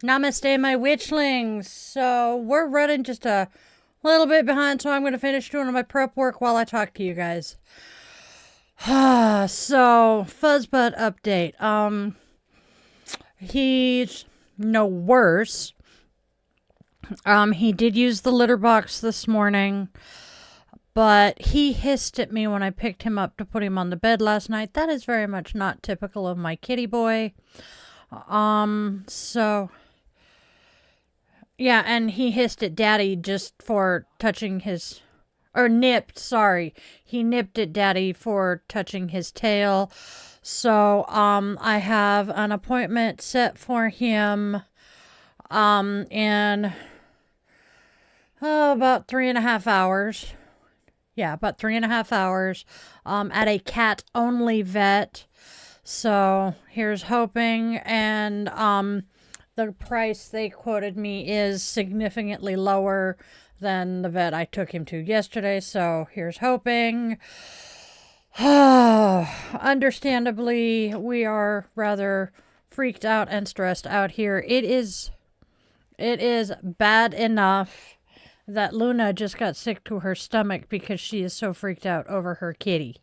Namaste, my witchlings. So we're running just a little bit behind, so I'm going to finish doing my prep work while I talk to you guys. So, Fuzzbutt update. He's no worse. He did use the litter box this morning, but he hissed at me when I picked him up to put him on the bed last night. That is very much not typical of my kitty boy. Yeah, and he hissed at Daddy just for touching his, or nipped, sorry. He nipped at Daddy for touching his tail. So, I have an appointment set for him, in, about 3.5 hours. Yeah, about 3.5 hours, at a cat-only vet. So, here's hoping, and, the price they quoted me is significantly lower than the vet I took him to yesterday, so here's hoping. Understandably, we are rather freaked out and stressed out here. It is bad enough that Luna just got sick to her stomach because she is so freaked out over her kitty.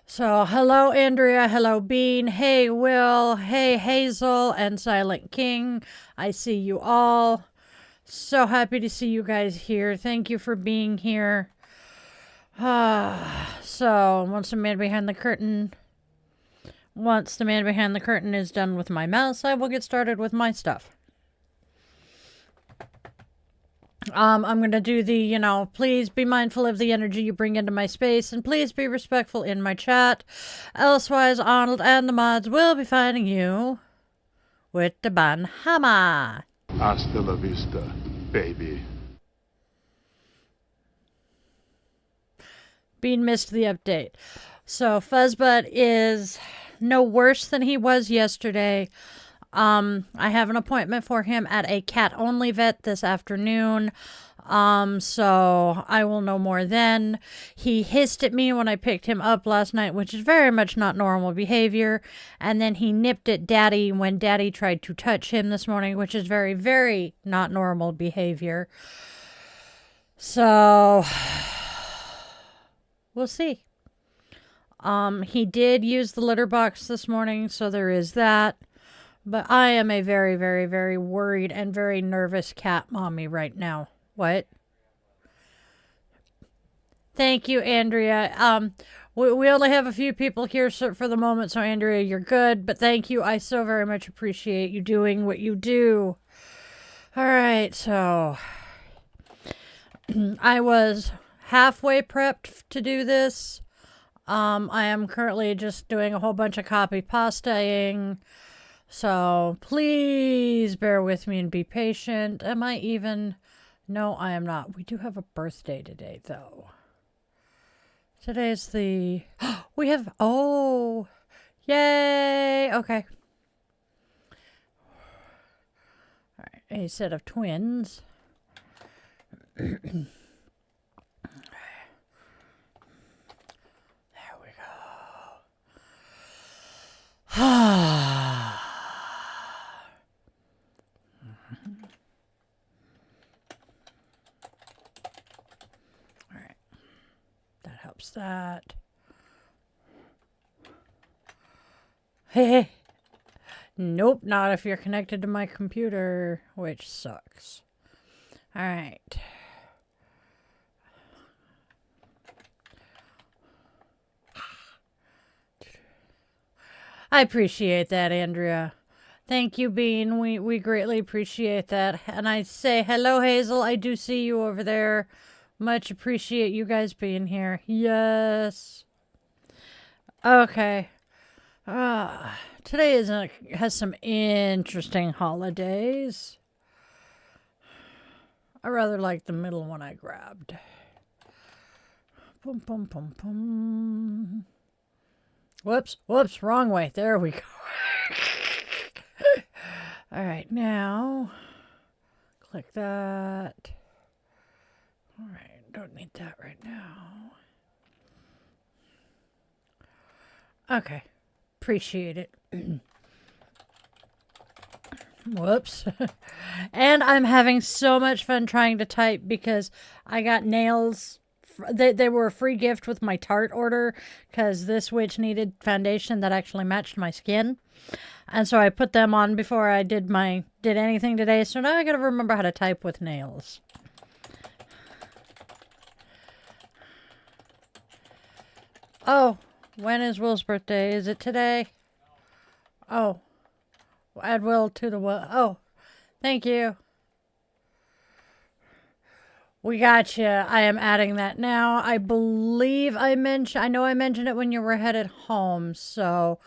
So, hello, Andrea. Hello, Bean. Hey, Will. Hey, Hazel and Silent King. I see you all. So happy to see you guys here. Thank you for being here. So, once the man behind the curtain is done with my mouse, I will get started with my stuff. I'm going to do the, please be mindful of the energy you bring into my space, and please be respectful in my chat. Elsewise, Arnold and the mods will be fighting you with the banhammer. Hasta la vista, baby. Bean missed the update. So, Fuzzbutt is no worse than he was yesterday. I have an appointment for him at a cat-only vet this afternoon, so I will know more then. He hissed at me when I picked him up last night, which is very much not normal behavior, and then he nipped at Daddy when Daddy tried to touch him this morning, which is very, very not normal behavior. So, we'll see. He did use the litter box this morning, so there is that. But I am a very, very, very worried and very nervous cat mommy right now. What? Thank you, Andrea. We only have a few people here for the moment, so Andrea, you're good. But thank you. I so very much appreciate you doing what you do. All right, so I was halfway prepped to do this. I am currently just doing a whole bunch of copy pastaing. So please bear with me and be patient. Am I even? No, I am not. We do have a birthday today, though. Today's the... We have... Oh! Yay! Okay. All right. A set of twins. There we go. That helps that. Hey. Nope, not if you're connected to my computer, which sucks. All right. I appreciate that, Andrea. Thank you, Bean. We greatly appreciate that. And I say hello, Hazel. I do see you over there. Much appreciate you guys being here. Yes. Okay. Today has some interesting holidays. I rather like the middle one I grabbed. Boom, boom, boom, boom. Whoops, wrong way. There we go. All right, now click that. All right, don't need that right now. Okay, appreciate it. Whoops. And I'm having so much fun trying to type because I got nails. They were a free gift with my Tarte order because this witch needed foundation that actually matched my skin. And so I put them on before I did anything today. So now I got to remember how to type with nails. Oh, when is Will's birthday? Is it today? Oh, add Will to the Will. Oh, thank you. We got you. I am adding that now. I believe I know I mentioned it when you were headed home, so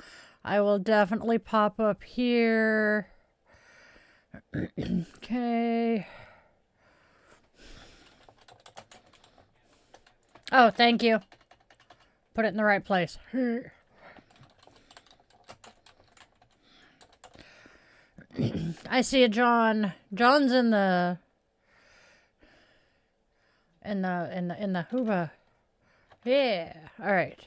I will definitely pop up here. Okay. Oh, thank you. Put it in the right place. I see a John. John's in the hooba. Yeah. All right.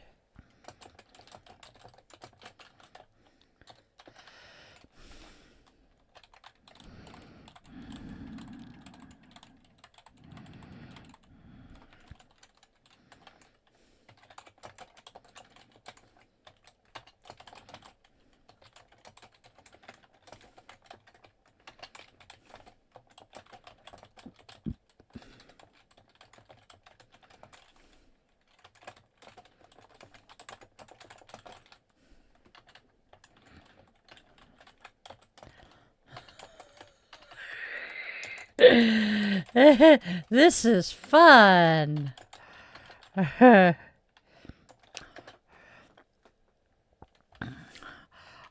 This is fun. I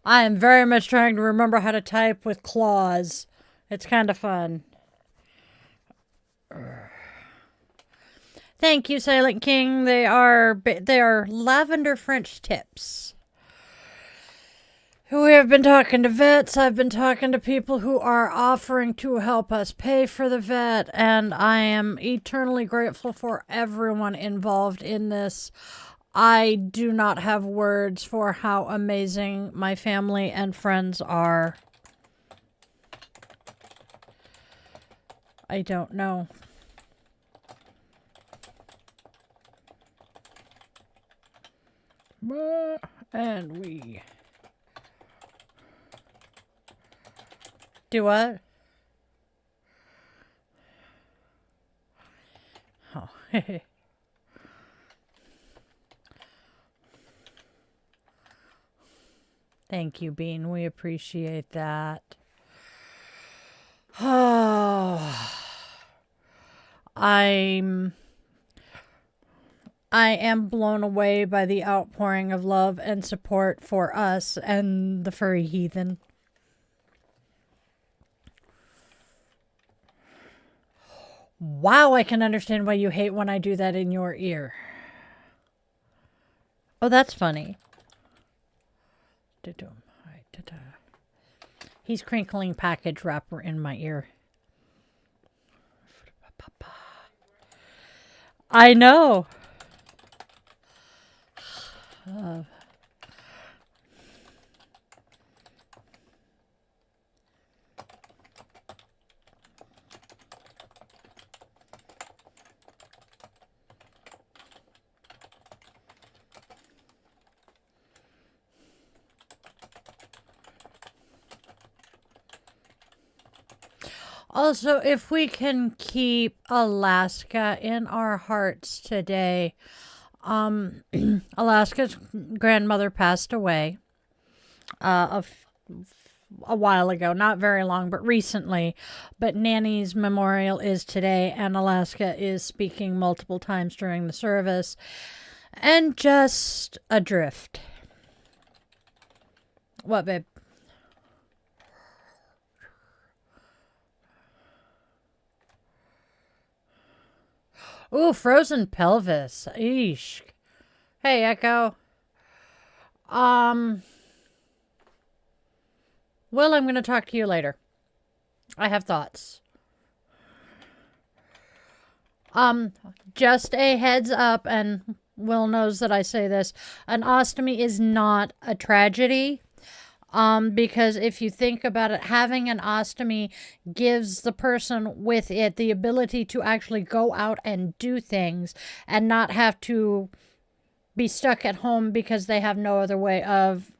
am very much trying to remember how to type with claws. It's kind of fun. Thank you, Silent King. They are lavender French tips. We have been talking to vets. I've been talking to people who are offering to help us pay for the vet, and I am eternally grateful for everyone involved in this. I do not have words for how amazing my family and friends are. I don't know. And we... Do what? Oh. Thank you, Bean. We appreciate that. Oh, I am blown away by the outpouring of love and support for us and the furry heathen. Wow, I can understand why you hate when I do that in your ear. Oh, that's funny. He's crinkling package wrapper in my ear. I know. Also, if we can keep Alaska in our hearts today, Alaska's grandmother passed away a while ago, not very long, but recently. But Nanny's memorial is today, and Alaska is speaking multiple times during the service, and just adrift. What, babe? Ooh, frozen pelvis. Eesh. Hey, Echo. Will, I'm going to talk to you later. I have thoughts. Just a heads up, and Will knows that I say this. An ostomy is not a tragedy. Because if you think about it, having an ostomy gives the person with it the ability to actually go out and do things and not have to be stuck at home because they have no other way of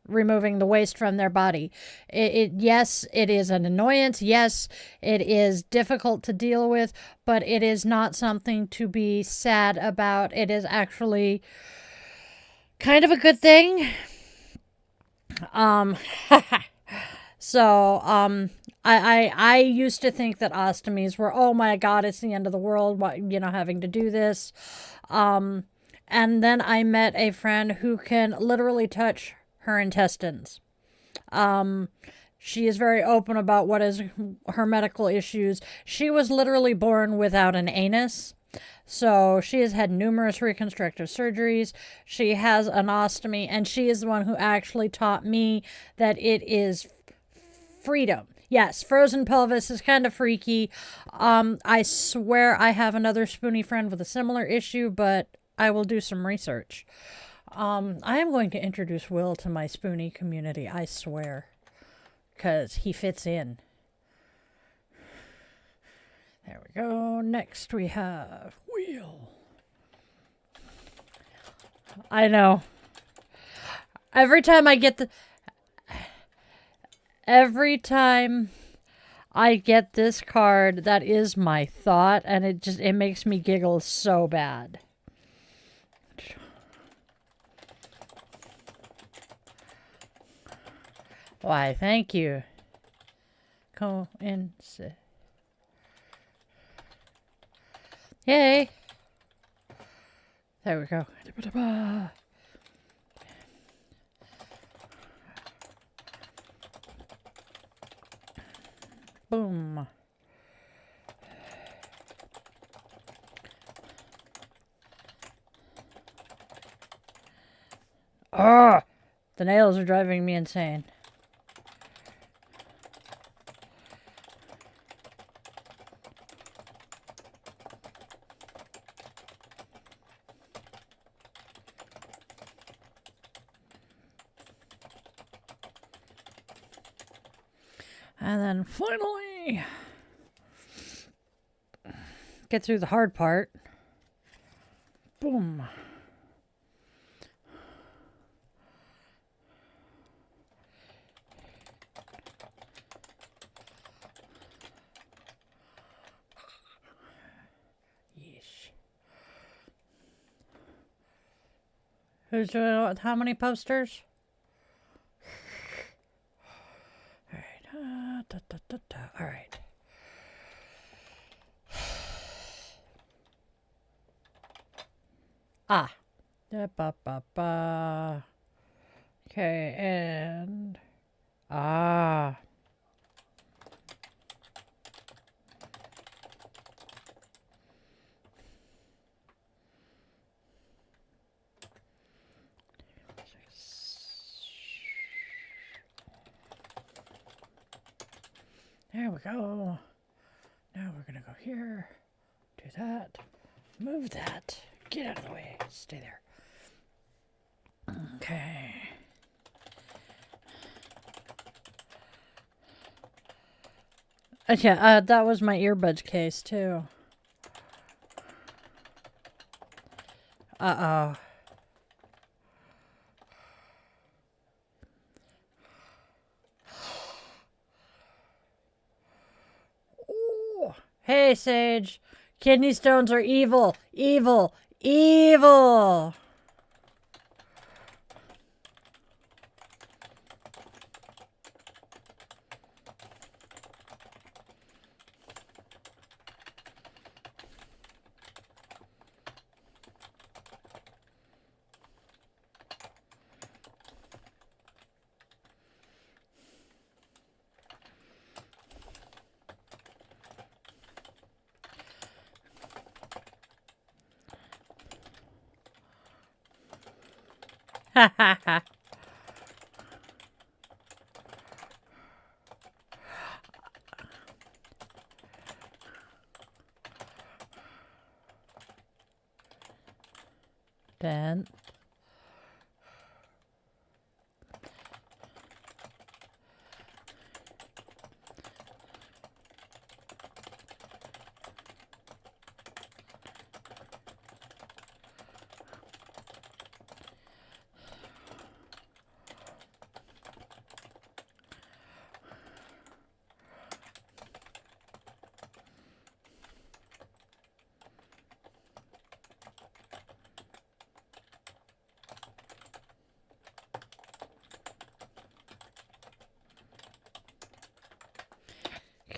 removing the waste from their body. Yes, it is an annoyance. Yes, it is difficult to deal with, but it is not something to be sad about. It is actually kind of a good thing. I used to think that ostomies were, oh my God, it's the end of the world, having to do this. And then I met a friend who can literally touch her intestines. She is very open about what is her medical issues. She was literally born without an anus. So she has had numerous reconstructive surgeries. She has an ostomy, and she is the one who actually taught me that it is freedom. Yes, frozen pelvis is kind of freaky. I swear I have another spoony friend with a similar issue, but I will do some research. I am going to introduce Will to my spoony community, I swear, because he fits in. There we go. Next we have Wheel. I know. Every time I get this card, that is my thought, and it makes me giggle so bad. Why, thank you. Coincidence. Yay. There we go. Boom. Ah, the nails are driving me insane. And then finally, get through the hard part. Boom. Yeesh. Who's doing what? How many posters? All Ah. Okay, and ah. There we go. Now we're gonna go here. Do that. Move that. Get out of the way. Stay there. Okay. Yeah, that was my earbuds case too. Uh-oh. Ooh. Hey, Sage. Kidney stones are evil. Evil. Evil. Ha ha ha. Then.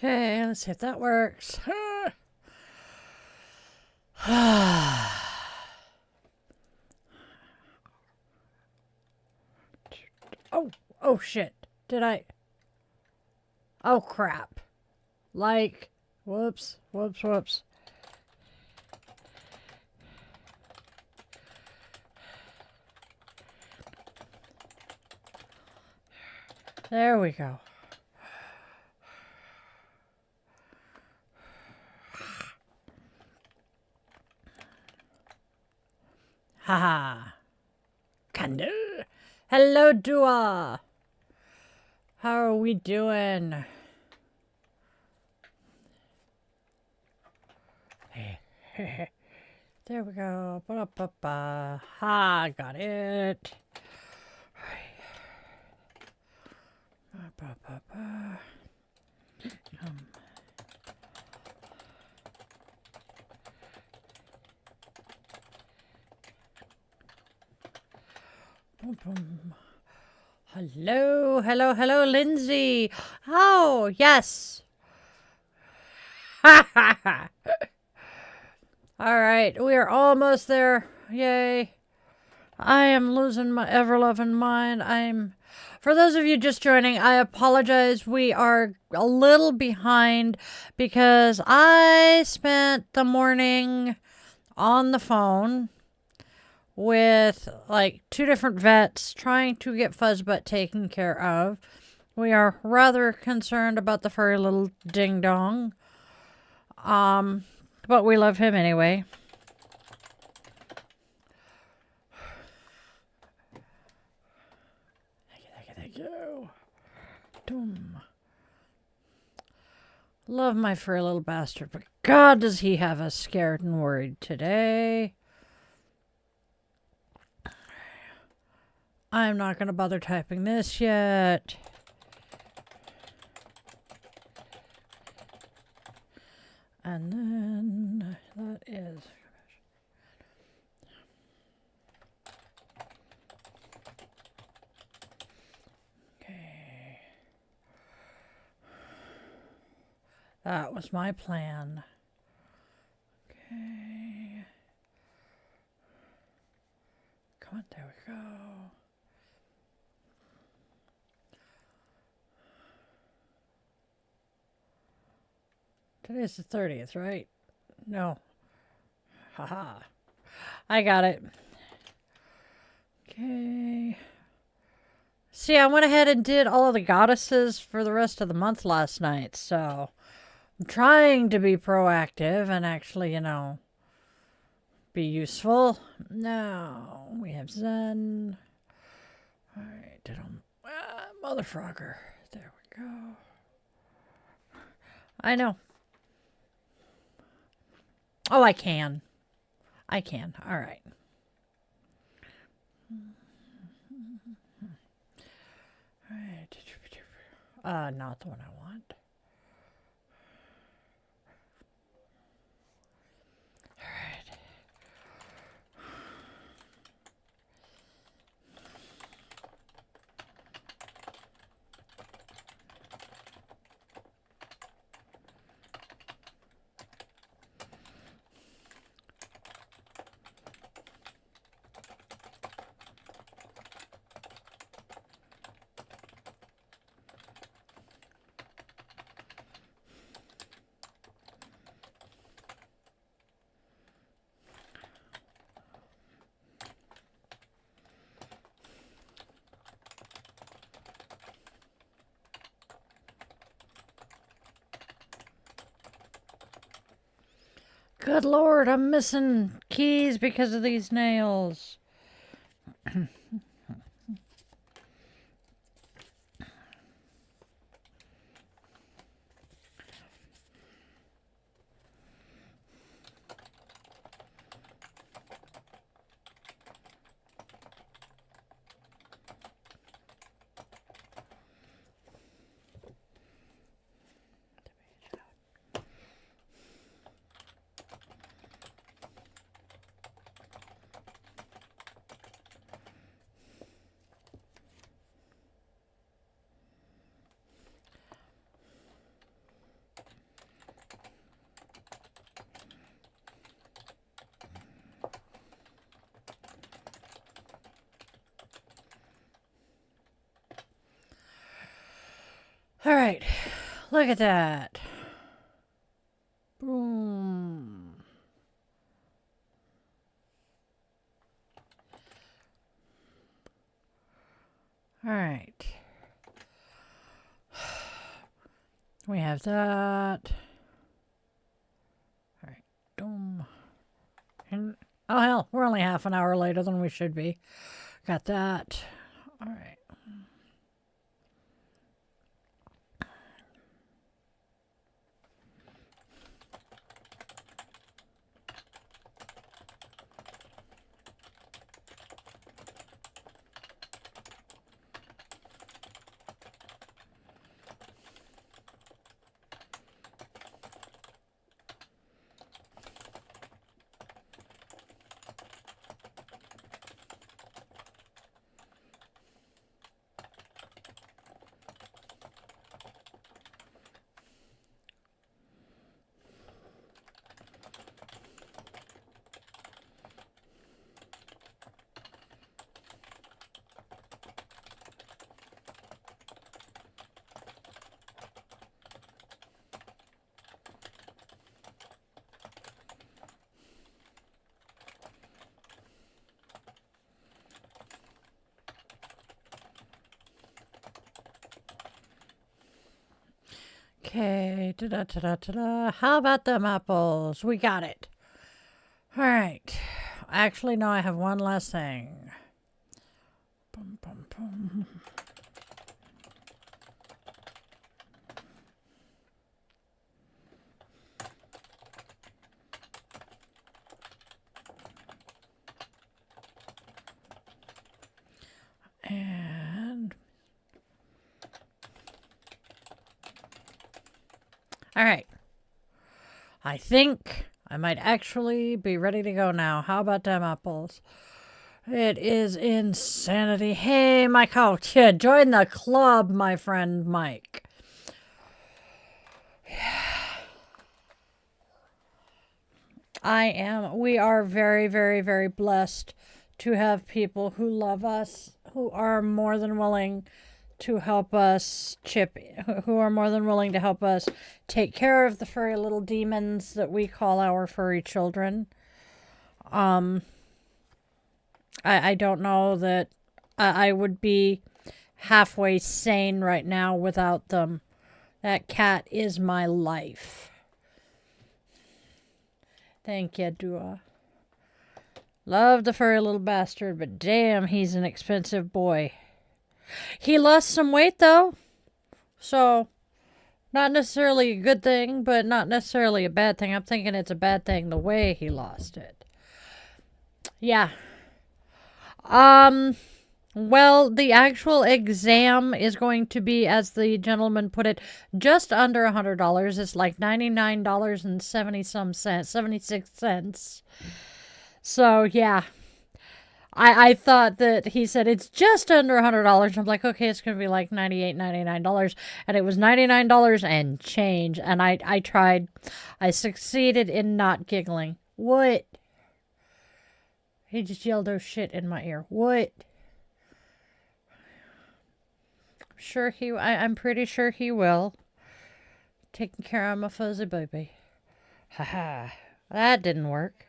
Okay, let's see if that works. Oh shit. Did I? Oh crap. Like, whoops. There we go. Haha. Candle. Hello, Dua. How are we doing? There we go. Ba-da-ba-ba. Ha, got it. Ba-ba-ba-ba. Boom, boom. Hello, Lindsay. Oh, yes. Ha ha ha. All right, we are almost there. Yay. I am losing my ever-loving mind. For those of you just joining, I apologize. We are a little behind because I spent the morning on the phone with like 2 different vets trying to get Fuzzbutt taken care of. We are rather concerned about the furry little ding-dong. But we love him anyway. Thank you. Doom. Love my furry little bastard, but God, does he have us scared and worried today. I'm not going to bother typing this yet. And then that is... Okay. That was my plan. Okay. one. There we go. Today's the 30th, right? No. Haha. I got it. Okay. See, I went ahead and did all of the goddesses for the rest of the month last night, so I'm trying to be proactive and actually, be useful. Now, we have Zen. All right, Mother Frogger. There we go. I know. Oh, I can. All right. All right. Not the one I want. All right. Good Lord, I'm missing keys because of these nails. All right, look at that. Boom. All right. We have that. All right, boom. And, oh, hell, we're only half an hour later than we should be. Got that. All right. Okay, ta-da. How about them apples? We got it. All right. Actually, no, I have one last thing. Boom, boom, boom. And all right. I think I might actually be ready to go now. How about them apples? It is insanity. Hey, Mike, oh, yeah, join the club, my friend Mike. We are very, very, very blessed to have people who love us, who are more than willing to help us who are more than willing to help us take care of the furry little demons that we call our furry children. I don't know that I would be halfway sane right now without them. That cat is my life. Thank you, Dua. Love the furry little bastard, but damn, he's an expensive boy. He lost some weight, though. So, not necessarily a good thing, but not necessarily a bad thing. I'm thinking it's a bad thing the way he lost it. Yeah. Well, the actual exam is going to be, as the gentleman put it, just under $100. It's like $99.70 76 cents. So, yeah. I thought that he said it's just under $100. I'm like, okay, it's going to be like $98, $99. And it was $99 and change. And I tried. I succeeded in not giggling. What? He just yelled, oh shit, in my ear. What? I'm pretty sure he will. Taking care of my fuzzy baby. Haha. That didn't work.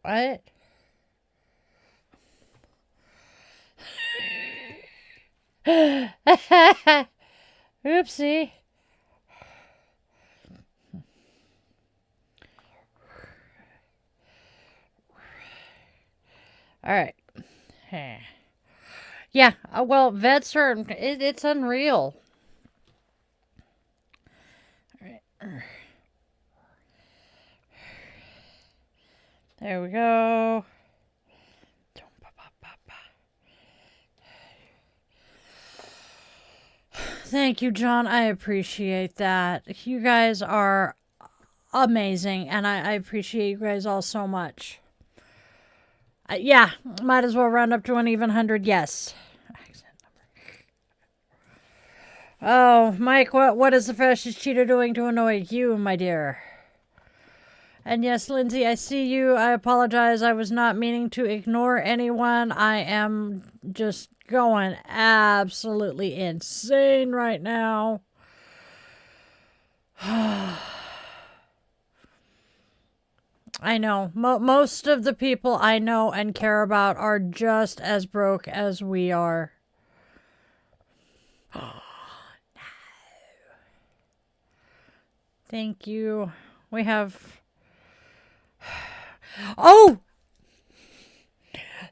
What? Oopsie. All right. Yeah, well, vets are, it's unreal. All right. There we go. Thank you, John. I appreciate that. You guys are amazing, and I appreciate you guys all so much. Yeah, might as well round up to an even 100. Yes. Oh, Mike, what is the fascist cheater doing to annoy you, my dear? And yes, Lindsay, I see you. I apologize. I was not meaning to ignore anyone. I am just going absolutely insane right now. I know. Most of the people I know and care about are just as broke as we are. No. Thank you. We have... Oh!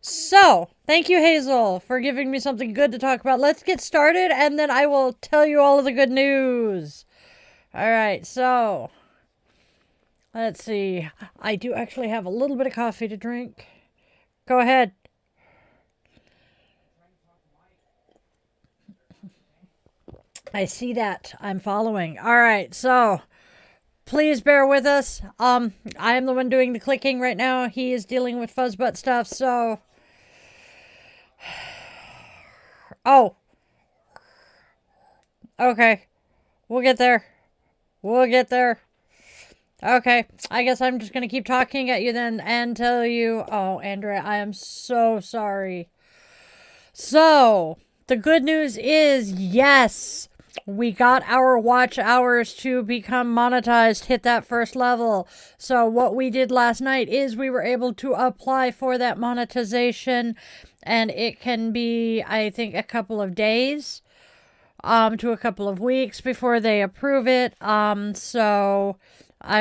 So, thank you, Hazel, for giving me something good to talk about. Let's get started, and then I will tell you all of the good news. All right, so... Let's see. I do actually have a little bit of coffee to drink. Go ahead. I see that. I'm following. All right. So please bear with us. I am the one doing the clicking right now. He is dealing with fuzzbutt stuff. So. Oh. Okay. We'll get there. We'll get there. Okay, I guess I'm just going to keep talking at you then and tell you... Oh, Andrea, I am so sorry. So, the good news is, yes, we got our watch hours to become monetized, hit that first level. So, what we did last night is we were able to apply for that monetization, and it can be, I think, a couple of days to a couple of weeks before they approve it.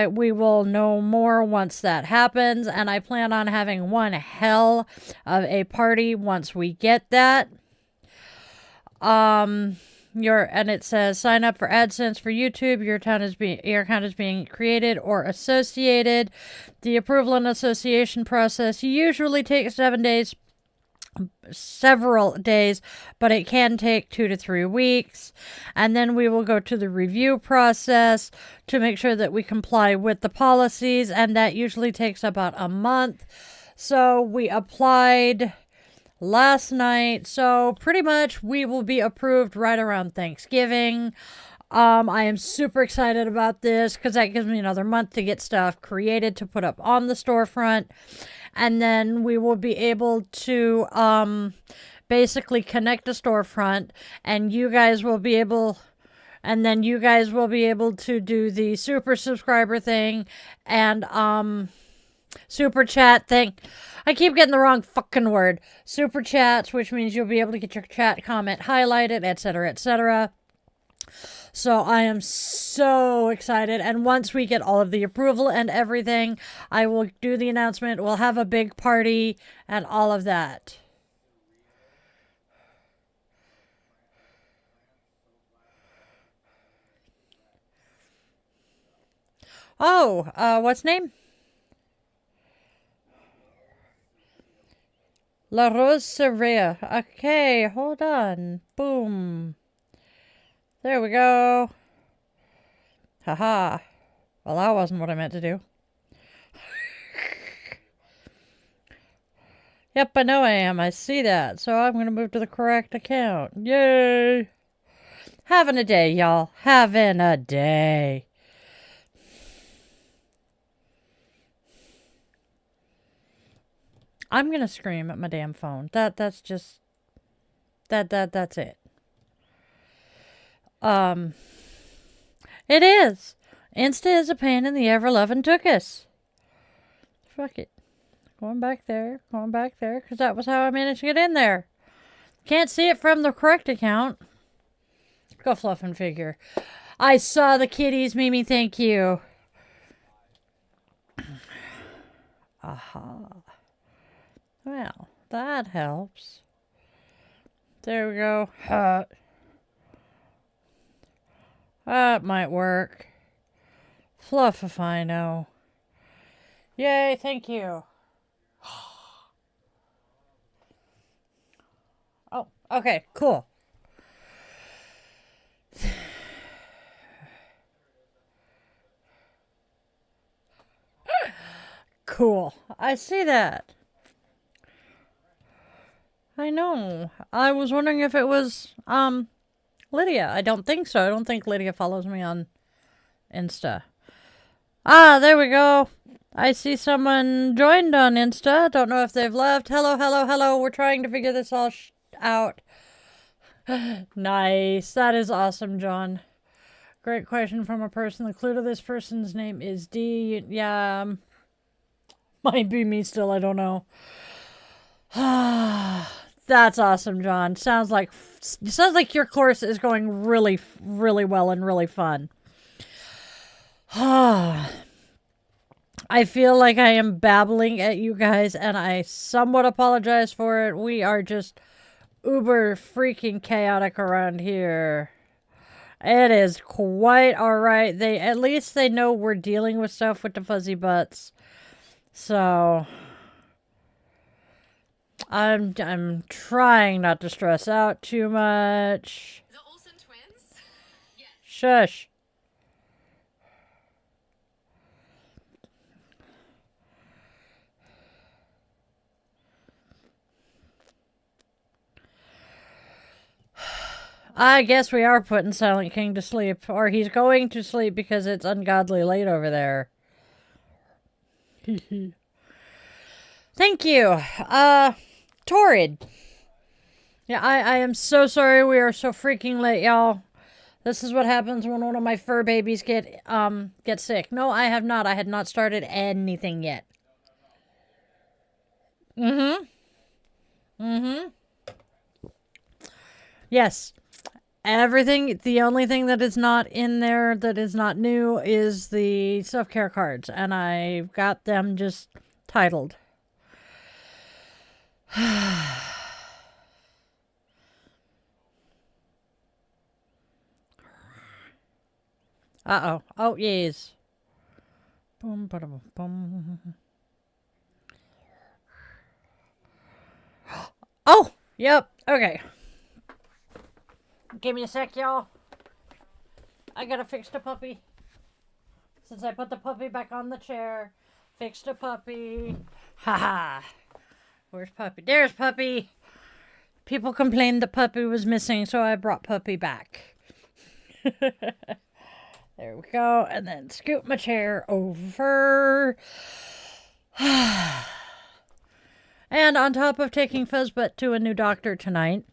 We will know more once that happens, and I plan on having one hell of a party once we get that. And it says sign up for AdSense for YouTube. Your account is being created or associated. The approval and association process usually takes several days, but it can take 2 to 3 weeks. And then we will go to the review process to make sure that we comply with the policies, and that usually takes about a month. So we applied last night, so pretty much we will be approved right around Thanksgiving. I am super excited about this because that gives me another month to get stuff created to put up on the storefront. And then we will be able to basically connect a storefront, and you guys will be able to do the super subscriber thing and super chat thing. I keep getting the wrong fucking word. Super chats, which means you'll be able to get your chat comment highlighted, etc., etc. So I am so excited. And once we get all of the approval and everything, I will do the announcement. We'll have a big party and all of that. Oh, what's name? La Rose Serrea. Okay, hold on. Boom. There we go. Haha. Well, that wasn't what I meant to do. Yep, I know I am. I see that. So I'm going to move to the correct account. Yay! Having a day, y'all. Having a day. I'm going to scream at my damn phone. That's just... That's it. It is. Insta is a pain in the ever-loving tookus. Fuck it. Going back there, because that was how I managed to get in there. Can't see it from the correct account. Go fluff and figure. I saw the kitties, Mimi, thank you. Aha. Well, that helps. There we go. That might work. Fluff if I know. Yay, thank you. Oh, okay, cool. Cool. I see that. I know. I was wondering if it was, Lydia. I don't think so. I don't think Lydia follows me on Insta. Ah, there we go. I see someone joined on Insta. Don't know if they've left. Hello, hello, hello. We're trying to figure this all out. Nice. That is awesome, John. Great question from a person. The clue to this person's name is D. Yeah, might be me still. I don't know. That's awesome, John. Sounds like your course is going really, really well and really fun. I feel like I am babbling at you guys, and I somewhat apologize for it. We are just uber freaking chaotic around here. It is quite alright. At least they know we're dealing with stuff with the fuzzy butts. So I'm trying not to stress out too much. The Olsen twins? Yes. Shush. I guess we are putting Silent King to sleep. Or he's going to sleep because it's ungodly late over there. Thank you. Torrid. Yeah, I am so sorry we are so freaking late, y'all. This is what happens when one of my fur babies get sick. No, I have not. I had not started anything yet. Yes. Everything, the only thing that is not in there that is not new is the self-care cards. And I've got them just titled. Uh-oh. Oh, yes. Boom, ba-da-boom, boom. Oh, yep. Okay. Give me a sec, y'all. I gotta fix the puppy. Since I put the puppy back on the chair. Fix the puppy. Haha. Where's Puppy? There's Puppy. People complained the puppy was missing, so I brought Puppy back. There we go. And then scoot my chair over. And on top of taking Fuzzbutt to a new doctor tonight,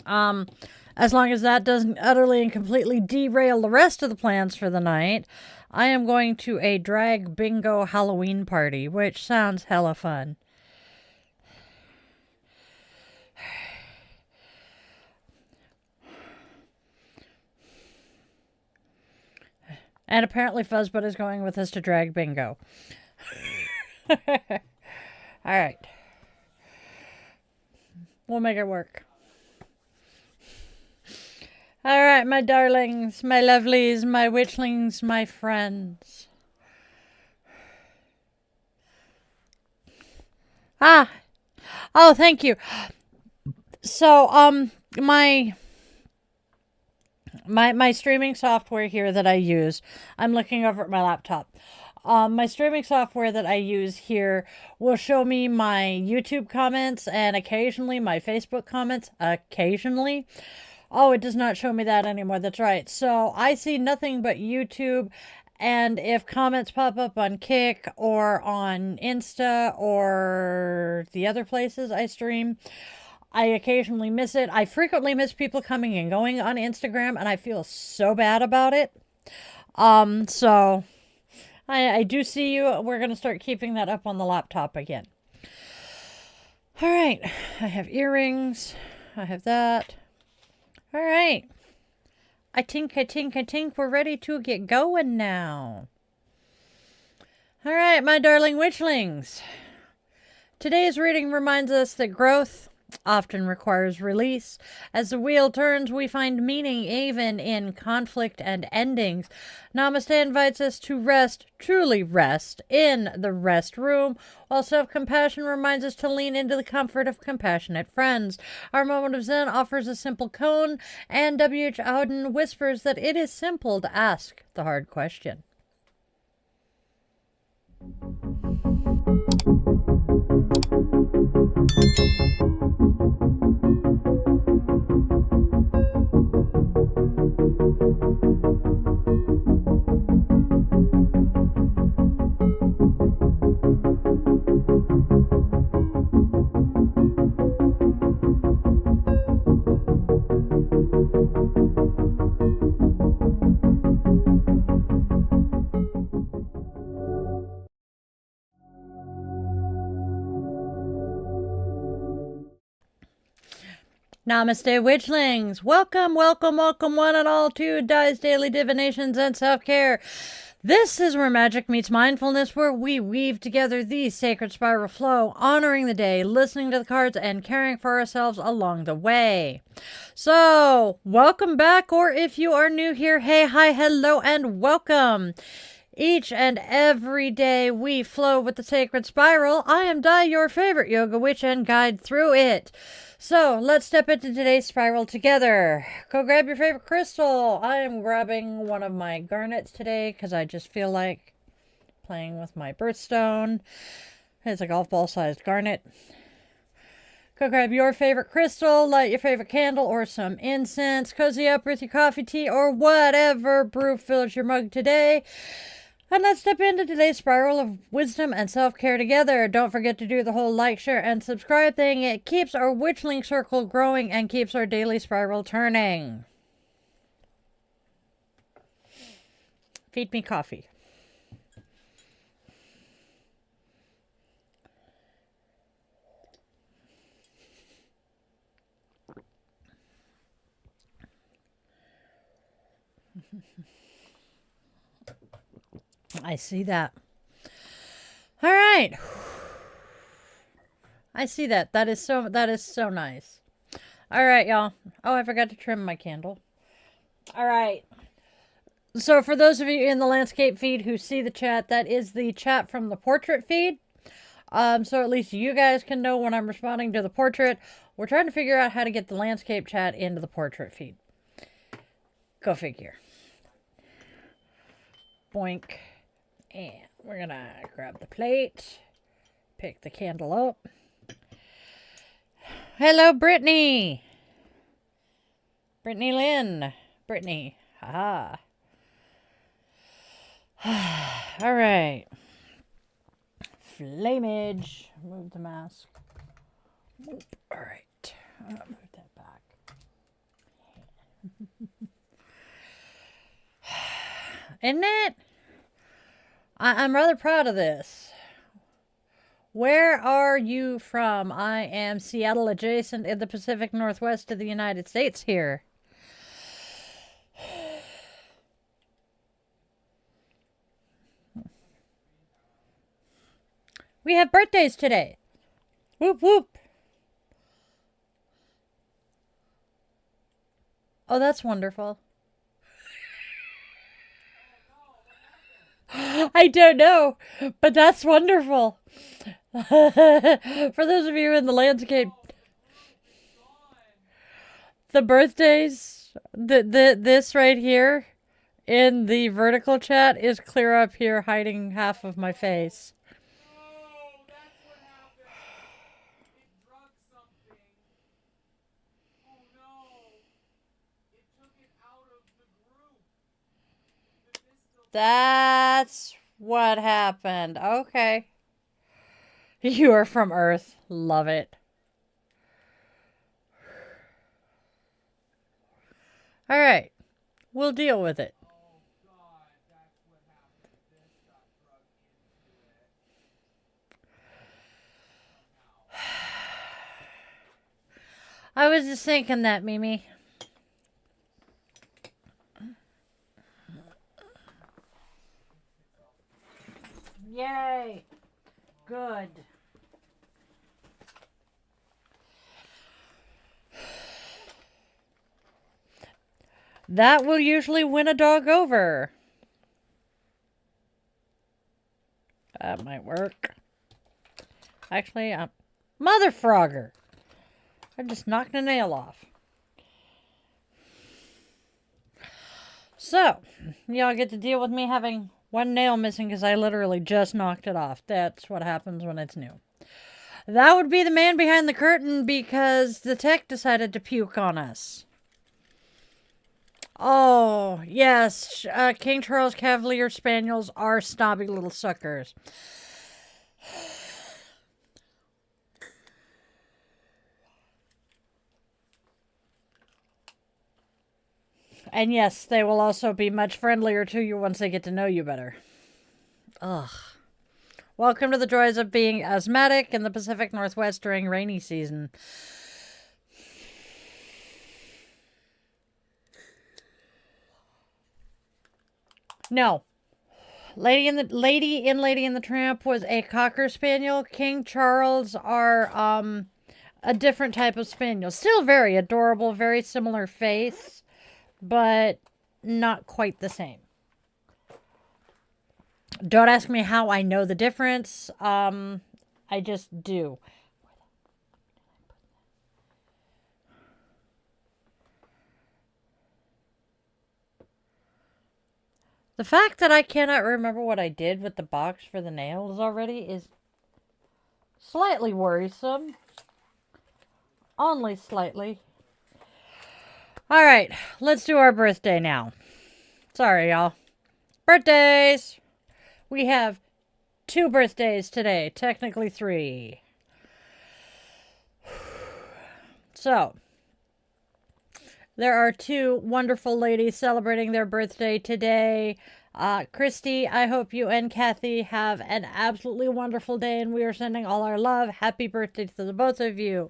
as long as that doesn't utterly and completely derail the rest of the plans for the night, I am going to a drag bingo Halloween party, which sounds hella fun. And apparently Fuzzbutt is going with us to drag bingo. All right. We'll make it work. All right, my darlings, my lovelies, my witchlings, my friends. Oh, thank you. So, my streaming software here that I use, I'm looking over at my laptop. My streaming software that I use here will show me my YouTube comments and occasionally my Facebook comments. Occasionally. Oh, it does not show me that anymore. That's right. So I see nothing but YouTube. And if comments pop up on Kick or on Insta or the other places I stream, I occasionally miss it. I frequently miss people coming and going on Instagram, and I feel so bad about it. So I do see you. We're going to start keeping that up on the laptop again. All right. I have earrings. I have that. All right. I think we're ready to get going now. All right, my darling witchlings. Today's reading reminds us that growth often requires release. As the wheel turns, we find meaning even in conflict and endings. Namaste invites us to rest, truly rest, in the rest room, while self-compassion reminds us to lean into the comfort of compassionate friends. Our moment of Zen offers a simple koan, and W.H. Auden whispers that it is simple to ask the hard question. Namaste, witchlings. Welcome one and all to Di's Daily Divinations and Self-Care. This is where magic meets mindfulness, where we weave together the sacred spiral flow, honoring the day, listening to the cards, and caring for ourselves along the way. So, welcome back, or if you are new here, hey, hi, hello, and welcome. Each and every day we flow with the sacred spiral. I am Di, your favorite yoga witch, and guide through it. So let's step into today's spiral together. Go grab your favorite crystal. I am grabbing one of my garnets today because I just feel like playing with my birthstone. It's a golf ball sized garnet. Go grab your favorite crystal, light your favorite candle or some incense, cozy up with your coffee, tea, or whatever brew fills your mug today. And let's step into today's spiral of wisdom and self-care together. Don't forget to do the whole like, share, and subscribe thing. It keeps our Witchling circle growing and keeps our daily spiral turning. Feed me coffee. I see that. All right. I see that. That is so nice. All right, y'all. Oh, I forgot to trim my candle. All right. So for those of you in the landscape feed who see the chat, that is the chat from the portrait feed. So at least you guys can know when I'm responding to the portrait. We're trying to figure out how to get the landscape chat into the portrait feed. Go figure. Boink. And we're going to grab the plate, pick the candle up. Hello, Brittany. Brittany Lynn. Brittany, Haha. All right. Flamage. Move the mask. Whoop. All right. Move that back. Isn't it? I'm rather proud of this. Where are you from? I am Seattle adjacent in the Pacific Northwest of the United States here. We have birthdays today. Whoop whoop. Oh, that's wonderful. I don't know, but that's wonderful. For those of you in the landscape, the birthdays, this right here in the vertical chat is clear up here, hiding half of my face. No, that's what happened. It drugged something. Oh no. It took it out of the group. But this still That's what happened. Okay. You are from Earth. Love it. All right. We'll deal with it. Oh God, that's what happened. This got drugged into it. I was just thinking that, Mimi. Yay. Good. That will usually win a dog over. That might work. Actually, Mother Frogger. I just knocked a nail off. So, y'all get to deal with me having one nail missing because I literally just knocked it off. That's what happens when it's new. That would be the man behind the curtain because the tech decided to puke on us. Oh, yes. King Charles Cavalier Spaniels are snobby little suckers. And yes, they will also be much friendlier to you once they get to know you better. Ugh. Welcome to the joys of being asthmatic in the Pacific Northwest during rainy season. No. Lady in the Tramp was a Cocker Spaniel. King Charles are a different type of spaniel. Still very adorable, very similar face, but not quite the same. Don't ask me how I know the difference. I just do. The fact that I cannot remember what I did with the box for the nails already is slightly worrisome. Only slightly. All right, let's do our birthday now. Sorry, y'all. Birthdays! We have 2 birthdays today, technically 3. So, there are 2 wonderful ladies celebrating their birthday today. Christy, I hope you and Kathy have an absolutely wonderful day, and we are sending all our love. Happy birthday to the both of you.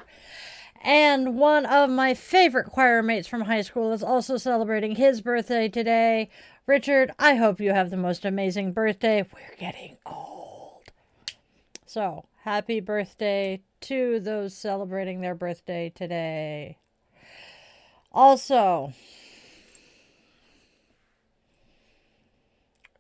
And one of my favorite choir mates from high school is also celebrating his birthday today. Richard, I hope you have the most amazing birthday. We're getting old. So, happy birthday to those celebrating their birthday today. Also,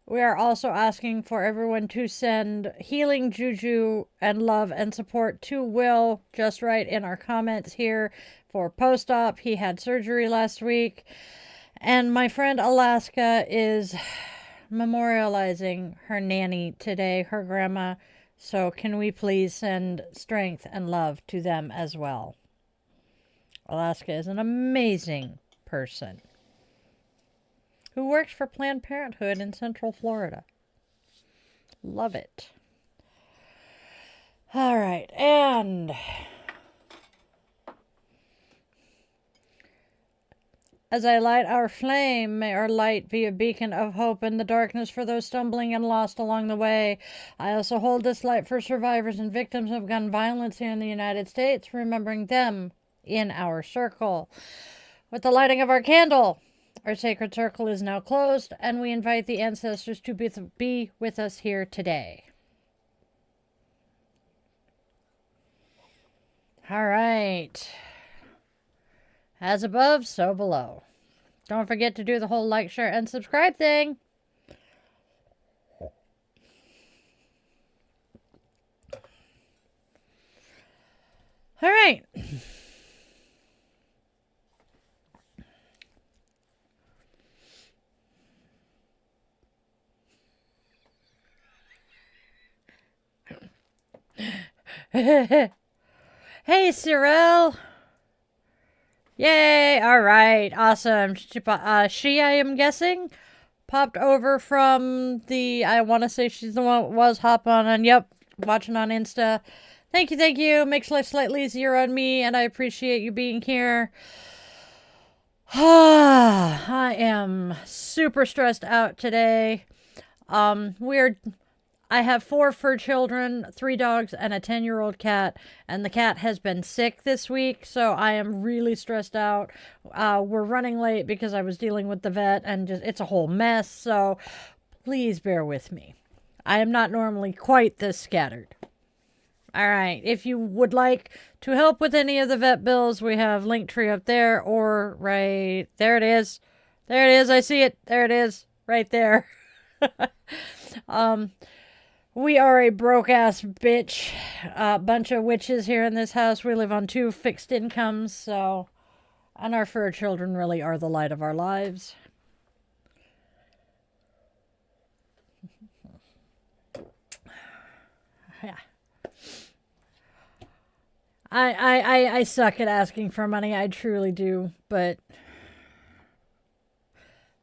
we are also asking for everyone to send healing juju and love and support to Will just right in our comments here for post-op. He had surgery last week. And my friend Alaska is memorializing her nanny today, her grandma. So can we please send strength and love to them as well? Alaska is an amazing person. who works for Planned Parenthood in Central Florida. Love it. All right, and as I light our flame, may our light be a beacon of hope in the darkness for those stumbling and lost along the way. I also hold this light for survivors and victims of gun violence here in the United States, remembering them in our circle. With the lighting of our candle, our sacred circle is now closed, and we invite the ancestors to be with us here today. All right. As above, so below. Don't forget to do the whole like, share, and subscribe thing. All right. Hey, Cyril. Yay! All right, awesome. She, I am guessing, popped over from the. I want to say she's the one that was hopping on. And yep, watching on Insta. Thank you. Makes life slightly easier on me, and I appreciate you being here. I am super stressed out today. I have 4 fur children, 3 dogs, and a 10-year-old cat. And the cat has been sick this week, so I am really stressed out. We're running late because I was dealing with the vet, and it's a whole mess. So please bear with me. I am not normally quite this scattered. All right. If you would like to help with any of the vet bills, we have Linktree up there, or right there it is. There it is. I see it. There it is. Right there. We are a broke-ass bitch, bunch of witches here in this house. We live on 2 fixed incomes, so, and our fur children really are the light of our lives. Yeah. I suck at asking for money. I truly do, but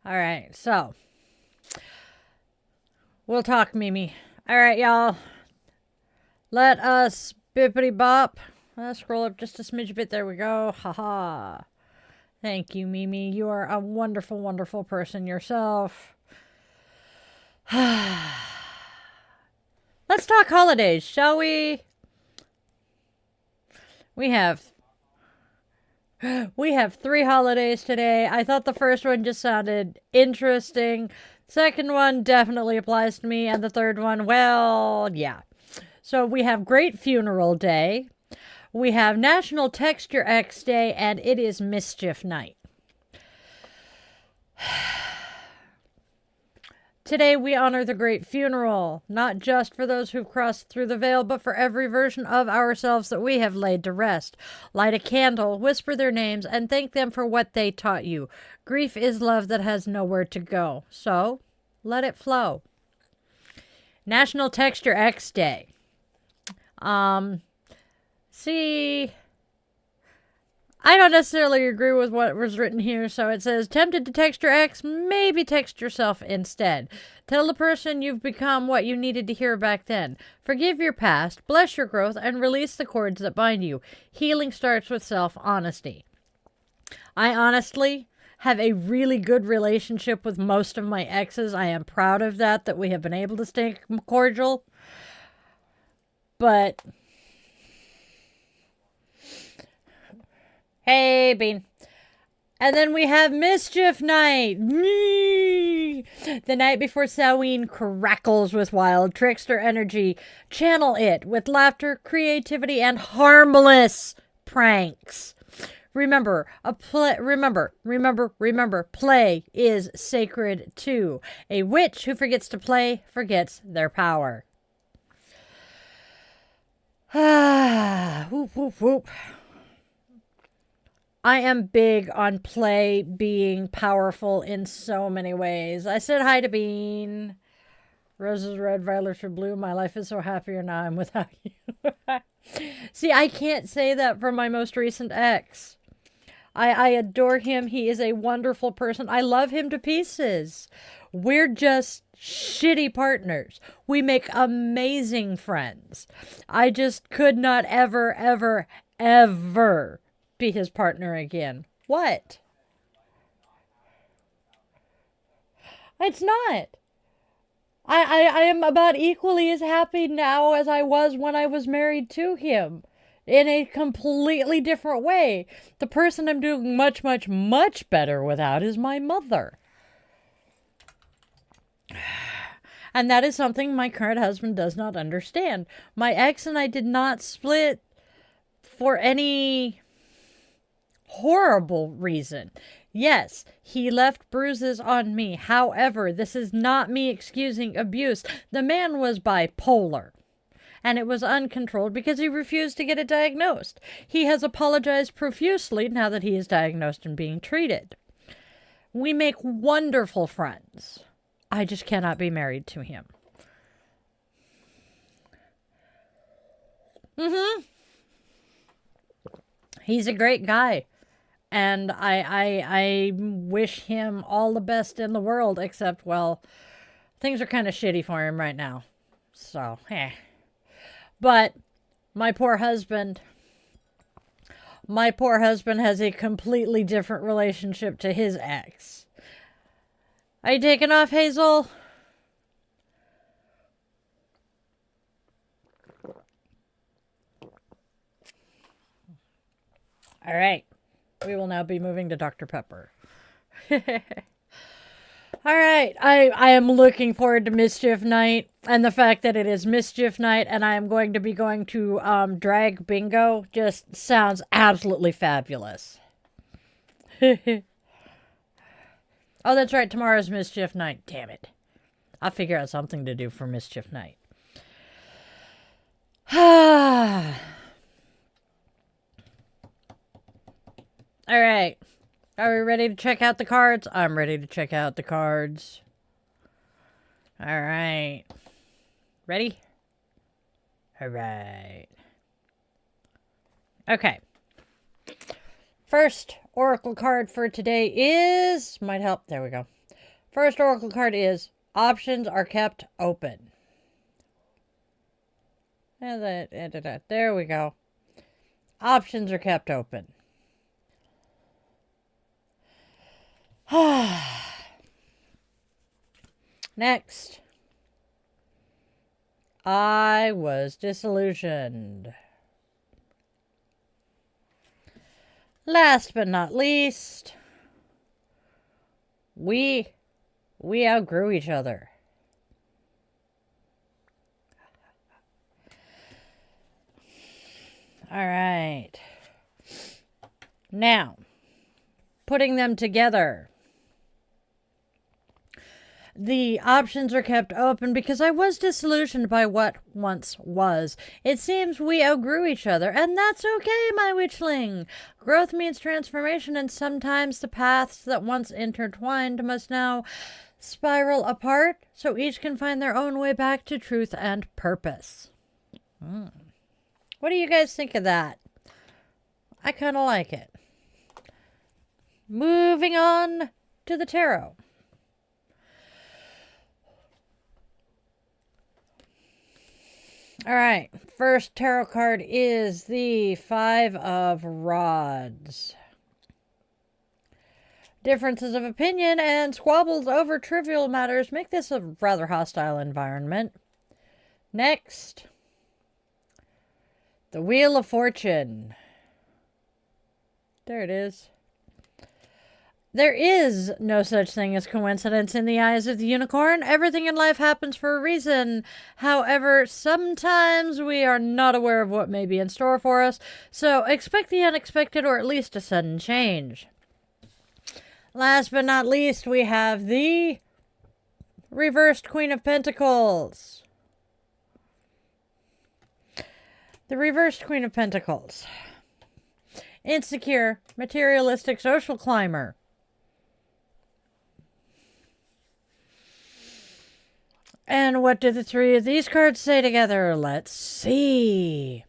all right, so we'll talk, Mimi. All right, y'all. Let us bippity bop. Scroll up just a smidge bit. There we go. Haha. Thank you, Mimi. You are a wonderful, wonderful person yourself. Let's talk holidays, shall we? We have 3 holidays today. I thought the first one just sounded interesting. Second one definitely applies to me. And the third one, well, yeah. So we have Great Funeral Day. We have National Texture X Day. And it is Mischief Night. Today we honor the Great Funeral. Not just for those who've crossed through the veil, but for every version of ourselves that we have laid to rest. Light a candle, whisper their names, and thank them for what they taught you. Grief is love that has nowhere to go. So, let it flow. National Texture X Day. See, I don't necessarily agree with what was written here. So it says, tempted to texture X, maybe text yourself instead. Tell the person you've become what you needed to hear back then. Forgive your past, bless your growth, and release the cords that bind you. Healing starts with self-honesty. I honestly have a really good relationship with most of my exes. I am proud of that we have been able to stay cordial. But hey, Bean. And then we have Mischief Night. The night before Samhain crackles with wild trickster energy. Channel it with laughter, creativity, and harmless pranks. Remember, play is sacred too. A witch who forgets to play forgets their power. Whoop, whoop, whoop. I am big on play being powerful in so many ways. I said hi to Bean. Roses are red, violets are blue. My life is so happier now I'm without you. See, I can't say that for my most recent ex. I adore him. He is a wonderful person. I love him to pieces. We're just shitty partners. We make amazing friends. I just could not ever, ever, ever be his partner again. What? It's not. I am about equally as happy now as I was when I was married to him. In a completely different way. The person I'm doing much, much, much better without is my mother. And that is something my current husband does not understand. My ex and I did not split for any horrible reason. Yes, he left bruises on me. However, this is not me excusing abuse. The man was bipolar. And it was uncontrolled because he refused to get it diagnosed. He has apologized profusely now that he is diagnosed and being treated. We make wonderful friends. I just cannot be married to him. He's a great guy. And I wish him all the best in the world, except, well, things are kind of shitty for him right now. So, But my poor husband has a completely different relationship to his ex. Are you taking off, Hazel? All right. We will now be moving to Dr. Pepper. All right, I am looking forward to Mischief Night, and the fact that it is Mischief Night and I am going to be going to drag bingo just sounds absolutely fabulous. Oh, that's right, tomorrow's Mischief Night. Damn it. I'll figure out something to do for Mischief Night. All right. Are we ready to check out the cards? I'm ready to check out the cards. All right. Ready? All right. Okay. First oracle card for today is... Might help. There we go. First oracle card is options are kept open. There we go. Options are kept open. Next. I was disillusioned. Last but not least, we outgrew each other. All right. Now, putting them together. The options are kept open because I was disillusioned by what once was. It seems we outgrew each other, and that's okay, my witchling. Growth means transformation, and sometimes the paths that once intertwined must now spiral apart, so each can find their own way back to truth and purpose. What do you guys think of that? I kind of like it. Moving on to the tarot. All right, first tarot card is the Five of Rods. Differences of opinion and squabbles over trivial matters make this a rather hostile environment. Next, the Wheel of Fortune. There it is. There is no such thing as coincidence in the eyes of the unicorn. Everything in life happens for a reason. However, sometimes we are not aware of what may be in store for us, so expect the unexpected or at least a sudden change. Last but not least, we have the reversed Queen of Pentacles. The reversed Queen of Pentacles. Insecure, materialistic social climber. And what do the three of these cards say together? Let's see.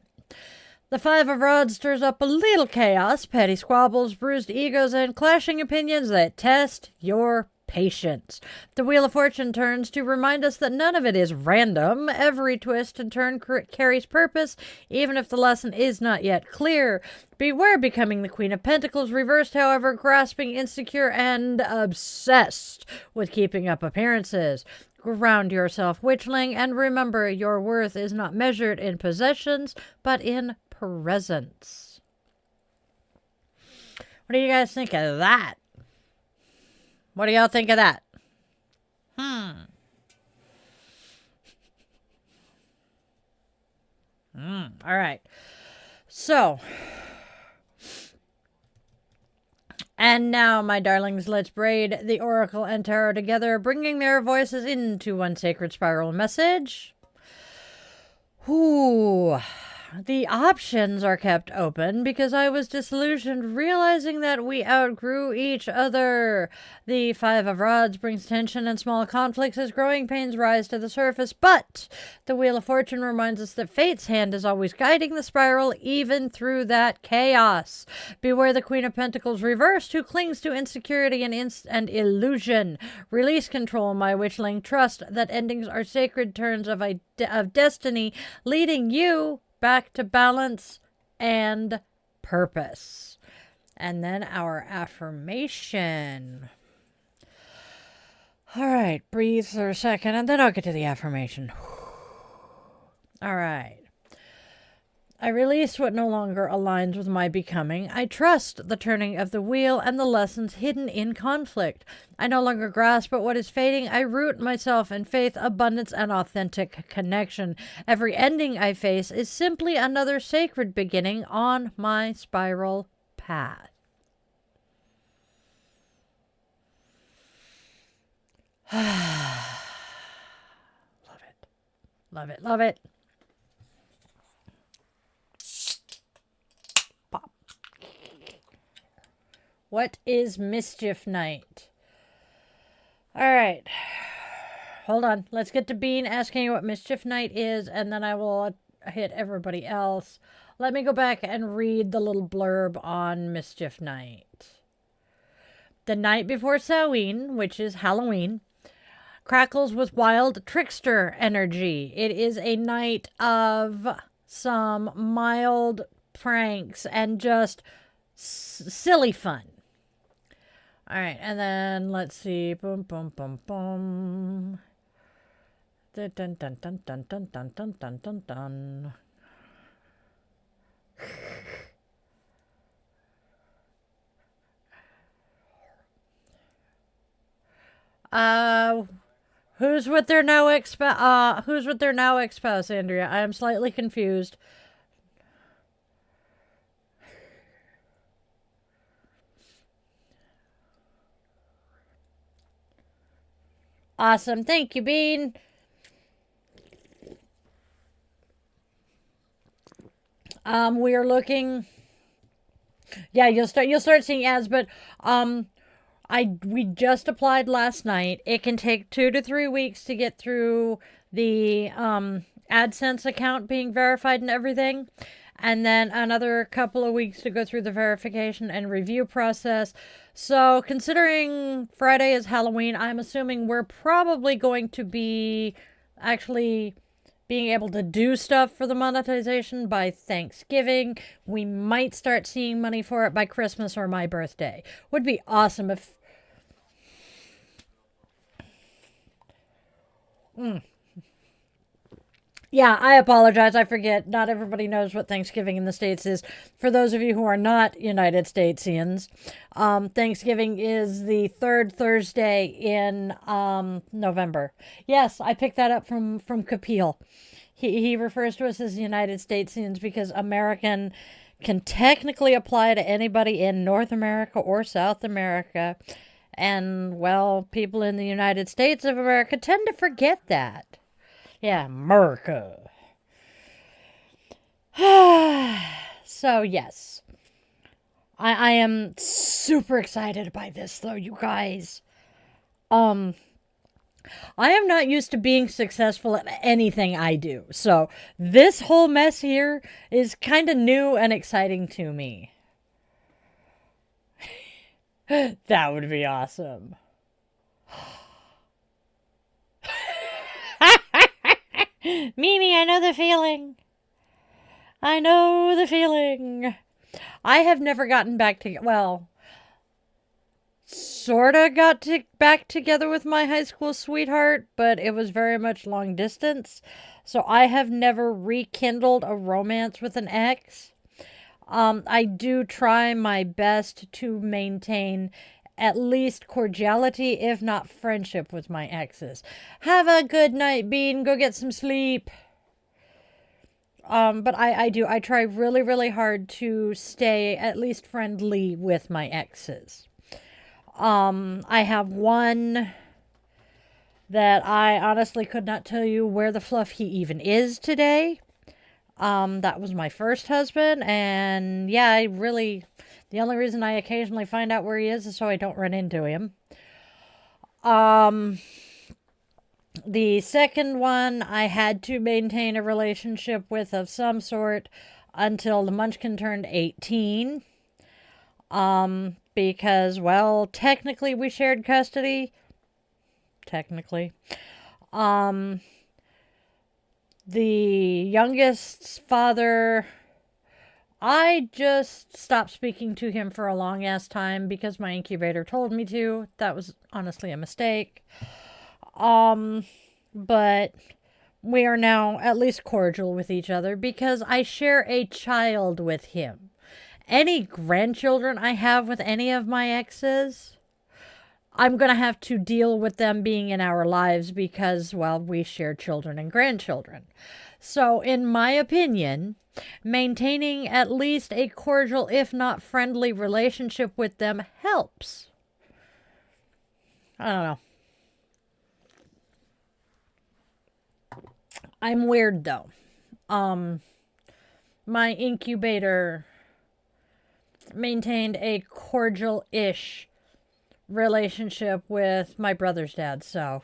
The Five of Rods stirs up a little chaos, petty squabbles, bruised egos, and clashing opinions that test your patience. The Wheel of Fortune turns to remind us that none of it is random. Every twist and turn carries purpose, even if the lesson is not yet clear. Beware becoming the Queen of Pentacles reversed, however, grasping, insecure, and obsessed with keeping up appearances. Ground yourself, Witchling, and remember your worth is not measured in possessions, but in presence. What do you guys think of that? What do y'all think of that? All right. So, and now, my darlings, let's braid the Oracle and Tarot together, bringing their voices into one sacred spiral message. Ooh. The options are kept open because I was disillusioned, realizing that we outgrew each other. The Five of Rods brings tension and small conflicts as growing pains rise to the surface, but the Wheel of Fortune reminds us that fate's hand is always guiding the spiral, even through that chaos. Beware the Queen of Pentacles reversed, who clings to insecurity and illusion. Release control, my witchling. Trust that endings are sacred turns of destiny, leading you back to balance and purpose. And then our affirmation. All right, breathe for a second, and then I'll get to the affirmation. All right. I release what no longer aligns with my becoming. I trust the turning of the wheel and the lessons hidden in conflict. I no longer grasp at what is fading. I root myself in faith, abundance, and authentic connection. Every ending I face is simply another sacred beginning on my spiral path. Love it. Love it. Love it. What is Mischief Night? All right. Hold on. Let's get to Bean asking you what Mischief Night is, and then I will hit everybody else. Let me go back and read the little blurb on Mischief Night. The night before Samhain, which is Halloween, crackles with wild trickster energy. It is a night of some mild pranks and just silly fun. All right, and then let's see. Boom, boom, boom, boom. Dun, dun, dun, dun, dun, dun, dun, dun, dun, dun, dun. Who's with their now ex-spouse, Andrea? I am slightly confused. Awesome. Thank you, Bean. We are looking. Yeah, you'll start seeing ads, but we just applied last night. It can take 2 to 3 weeks to get through the AdSense account being verified and everything. And then another couple of weeks to go through the verification and review process. So considering Friday is Halloween, I'm assuming we're probably going to be actually being able to do stuff for the monetization by Thanksgiving. We might start seeing money for it by Christmas or my birthday. Would be awesome if... Yeah, I apologize. I forget. Not everybody knows what Thanksgiving in the States is. For those of you who are not United Statesians, Thanksgiving is the third Thursday in November. Yes, I picked that up from Kapil. He refers to us as United Statesians because American can technically apply to anybody in North America or South America. And, well, people in the United States of America tend to forget that. Yeah, America. So, yes. I am super excited by this, though, you guys. I am not used to being successful at anything I do. So this whole mess here is kind of new and exciting to me. That would be awesome. Mimi, I know the feeling. I know the feeling. I have never gotten back to, well, sorta got back together with my high school sweetheart, but it was very much long distance. So I have never rekindled a romance with an ex. I do try my best to maintain at least cordiality, if not friendship, with my exes. Have a good night, Bean. Go get some sleep. But I try really, really hard to stay at least friendly with my exes. I have one that I honestly could not tell you where the fluff he even is today. That was my first husband, and yeah, the only reason I occasionally find out where he is so I don't run into him. The second one I had to maintain a relationship with of some sort until the Munchkin turned 18. Because, well, technically we shared custody. Technically. The youngest's father, I just stopped speaking to him for a long ass time because my incubator told me to. That was honestly a mistake. But we are now at least cordial with each other because I share a child with him. Any grandchildren I have with any of my exes, I'm going to have to deal with them being in our lives because, well, we share children and grandchildren. So, in my opinion, maintaining at least a cordial, if not friendly, relationship with them helps. I don't know. I'm weird, though. My incubator maintained a cordial-ish relationship with my brother's dad, so.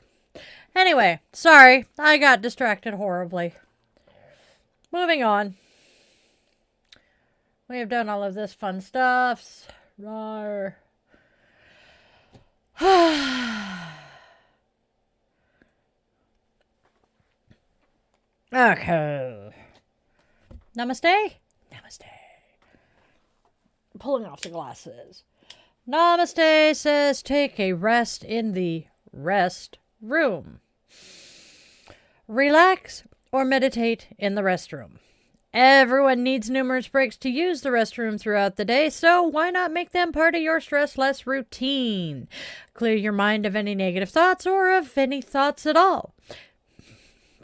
Anyway, sorry, I got distracted horribly. Moving on. We have done all of this fun stuff. Rawr. Okay. Namaste? Namaste. Pulling off the glasses. Namaste says take a rest in the rest room. Relax or meditate in the restroom. Everyone needs numerous breaks to use the restroom throughout the day, so why not make them part of your stress less routine? Clear your mind of any negative thoughts or of any thoughts at all.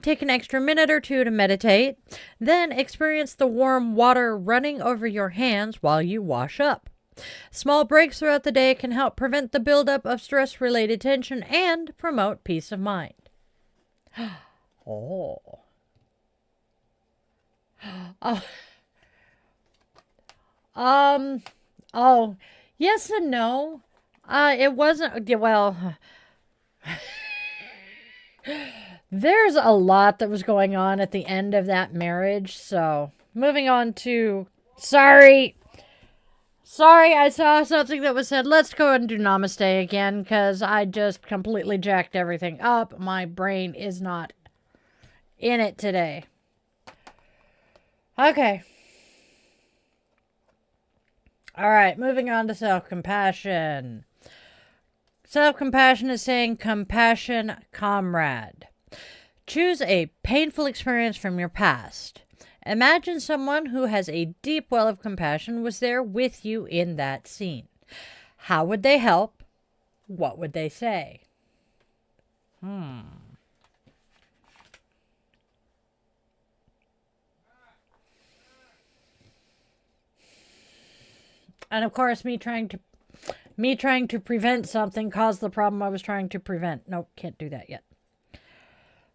Take an extra minute or two to meditate, then experience the warm water running over your hands while you wash up. Small breaks throughout the day can help prevent the buildup of stress-related tension and promote peace of mind. Oh. Oh. Yes and no. It wasn't, well... There's a lot that was going on at the end of that marriage, so moving on to... Sorry, I saw something that was said. Let's go and do Namaste again, because I just completely jacked everything up. My brain is not in it today. Okay. Alright, moving on to self-compassion. Self-compassion is saying, compassion, comrade. Choose a painful experience from your past. Imagine someone who has a deep well of compassion was there with you in that scene. How would they help? What would they say? And of course, me trying to prevent something caused the problem I was trying to prevent. Nope, can't do that yet.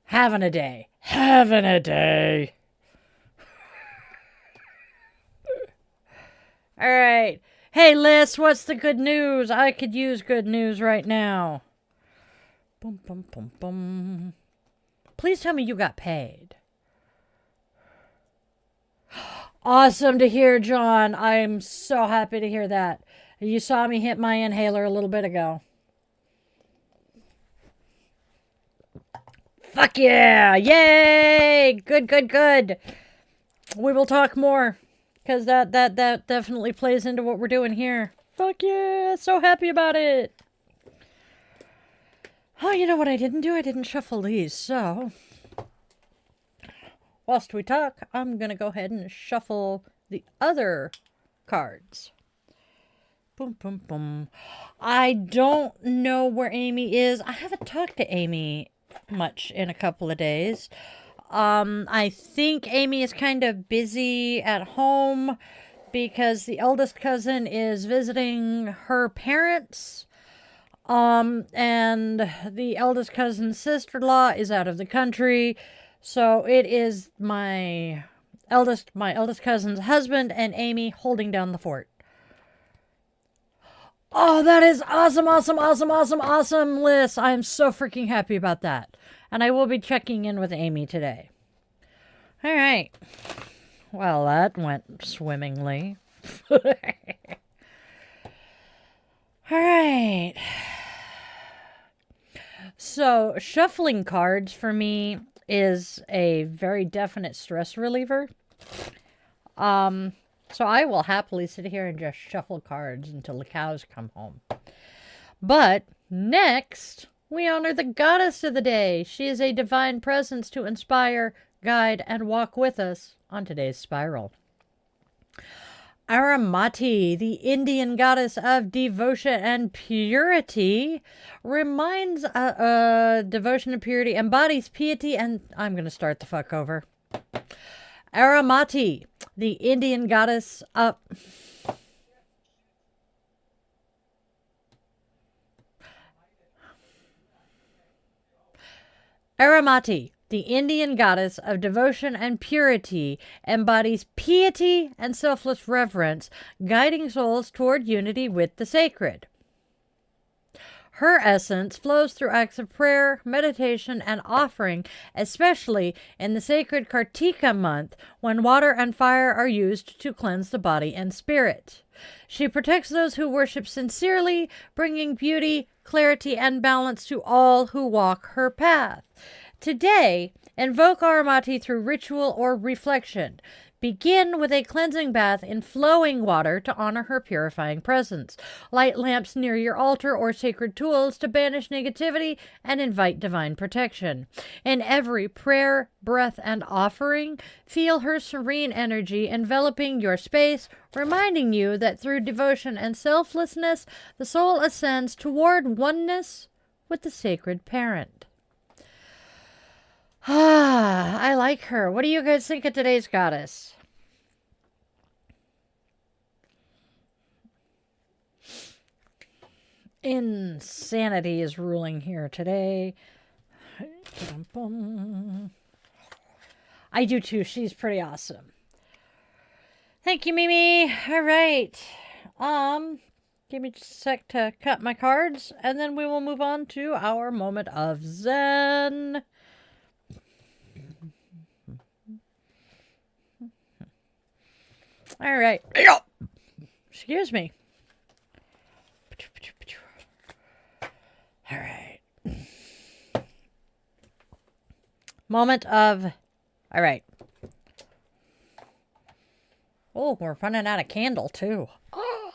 Having a day. Having a day. All right. Hey, Liz, what's the good news? I could use good news right now. Boom, boom, boom, boom. Please tell me you got paid. Awesome to hear, John. I'm so happy to hear that. You saw me hit my inhaler a little bit ago. Fuck yeah! Yay! Good, good, good. We will talk more, because that definitely plays into what we're doing here. Fuck yeah! So happy about it. Oh, you know what I didn't do? I didn't shuffle these, so whilst we talk, I'm going to go ahead and shuffle the other cards. Boom, boom, boom. I don't know where Amy is. I haven't talked to Amy much in a couple of days. I think Amy is kind of busy at home because the eldest cousin is visiting her parents. And the eldest cousin's sister-in-law is out of the country. So it is my eldest cousin's husband and Amy holding down the fort. Oh, that is awesome, awesome, awesome, awesome, awesome, Liz. I'm so freaking happy about that. And I will be checking in with Amy today. All right. Well, that went swimmingly. All right. So, shuffling cards for me is a very definite stress reliever. So I will happily sit here and just shuffle cards until the cows come home. But next, we honor the goddess of the day. She is a divine presence to inspire, guide, and walk with us on today's spiral. Aramati, the Indian goddess of devotion and purity, reminds devotion and purity, embodies piety, and I'm going to start the fuck over. Aramati, the Indian goddess of... Aramati, the Indian goddess of devotion and purity, embodies piety and selfless reverence, guiding souls toward unity with the sacred. Her essence flows through acts of prayer, meditation, and offering, especially in the sacred Kartika month, when water and fire are used to cleanse the body and spirit. She protects those who worship sincerely, bringing beauty, clarity, and balance to all who walk her path. Today, invoke Aramati through ritual or reflection. Begin with a cleansing bath in flowing water to honor her purifying presence. Light lamps near your altar or sacred tools to banish negativity and invite divine protection. In every prayer, breath, and offering, feel her serene energy enveloping your space, reminding you that through devotion and selflessness, the soul ascends toward oneness with the sacred parent. I like her. What do you guys think of today's goddess? Insanity is ruling here today. I do too. She's pretty awesome. Thank you, Mimi. All right. Give me just a sec to cut my cards, and then we will move on to our moment of Zen. All right. Excuse me. All right. Moment of... All right. Oh, we're running out of candle, too. Oh.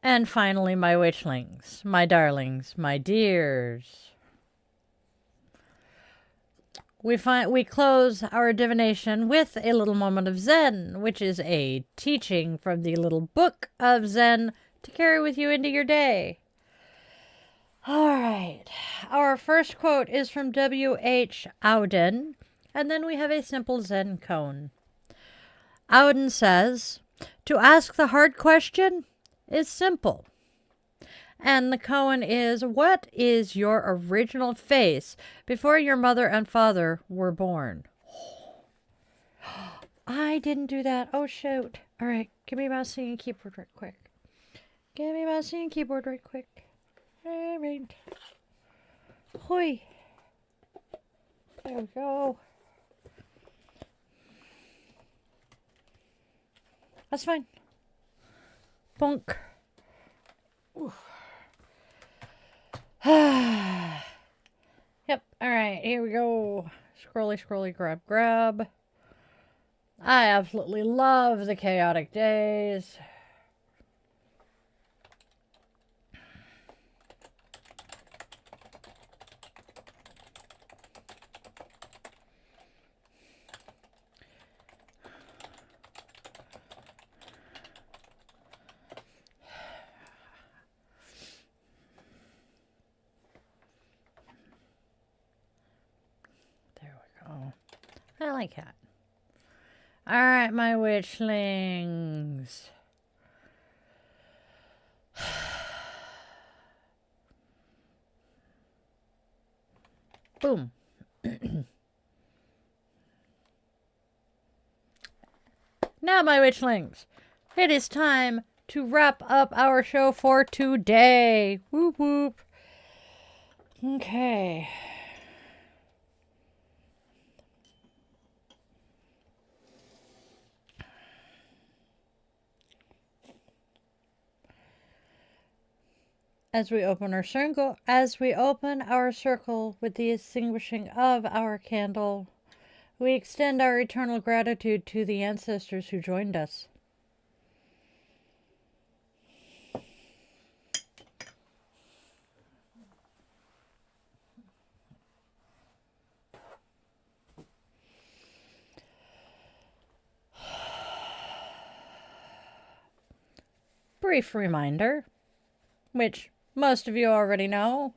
And finally, my witchlings, my darlings, my dears. We close our divination with a little moment of Zen, which is a teaching from the Little Book of Zen to carry with you into your day. All right. Our first quote is from W.H. Auden, and then we have a simple Zen koan. Auden says, "To ask the hard question is simple." And the koan is, what is your original face before your mother and father were born? I didn't do that. Oh, shoot. All right. Give me mouse and keyboard right quick. Give me mouse and keyboard right quick. All right. Hoi. There we go. That's fine. Bonk. Yep. All right. Here we go. Scrolly, scrolly, grab, grab. I absolutely love the chaotic days. I like that. All right, my witchlings. Boom. Now, my witchlings, it is time to wrap up our show for today. Whoop, whoop. Okay. As we open our circle with the extinguishing of our candle, we extend our eternal gratitude to the ancestors who joined us. Brief reminder, which most of you already know,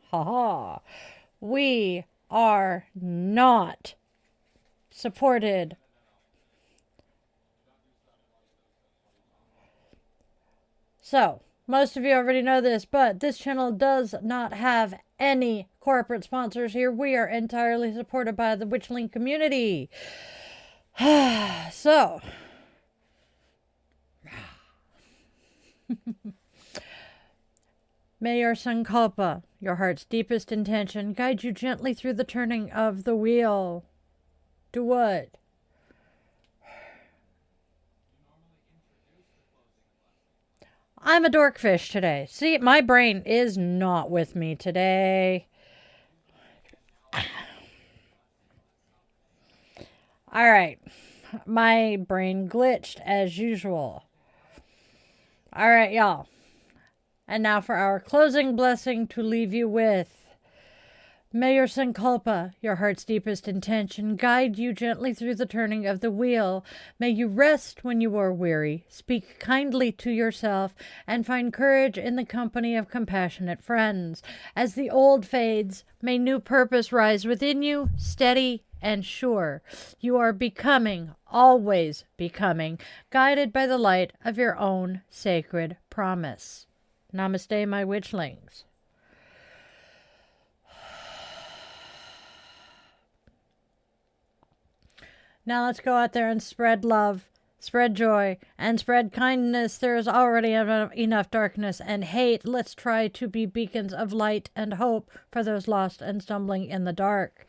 we are not supported So, most of you already know this, but this channel does not have any corporate sponsors here. We are entirely supported by the Witchling community. So, may your sankalpa, your heart's deepest intention, guide you gently through the turning of the wheel. Do what? I'm a dorkfish today. See, my brain is not with me today. All right. My brain glitched as usual. All right, y'all. And now for our closing blessing to leave you with. May your sankalpa, your heart's deepest intention, guide you gently through the turning of the wheel. May you rest when you are weary, speak kindly to yourself, and find courage in the company of compassionate friends. As the old fades, may new purpose rise within you, steady and sure. You are becoming, always becoming, guided by the light of your own sacred promise. Namaste, my witchlings. Now let's go out there and spread love, spread joy, and spread kindness. There is already enough darkness and hate. Let's try to be beacons of light and hope for those lost and stumbling in the dark.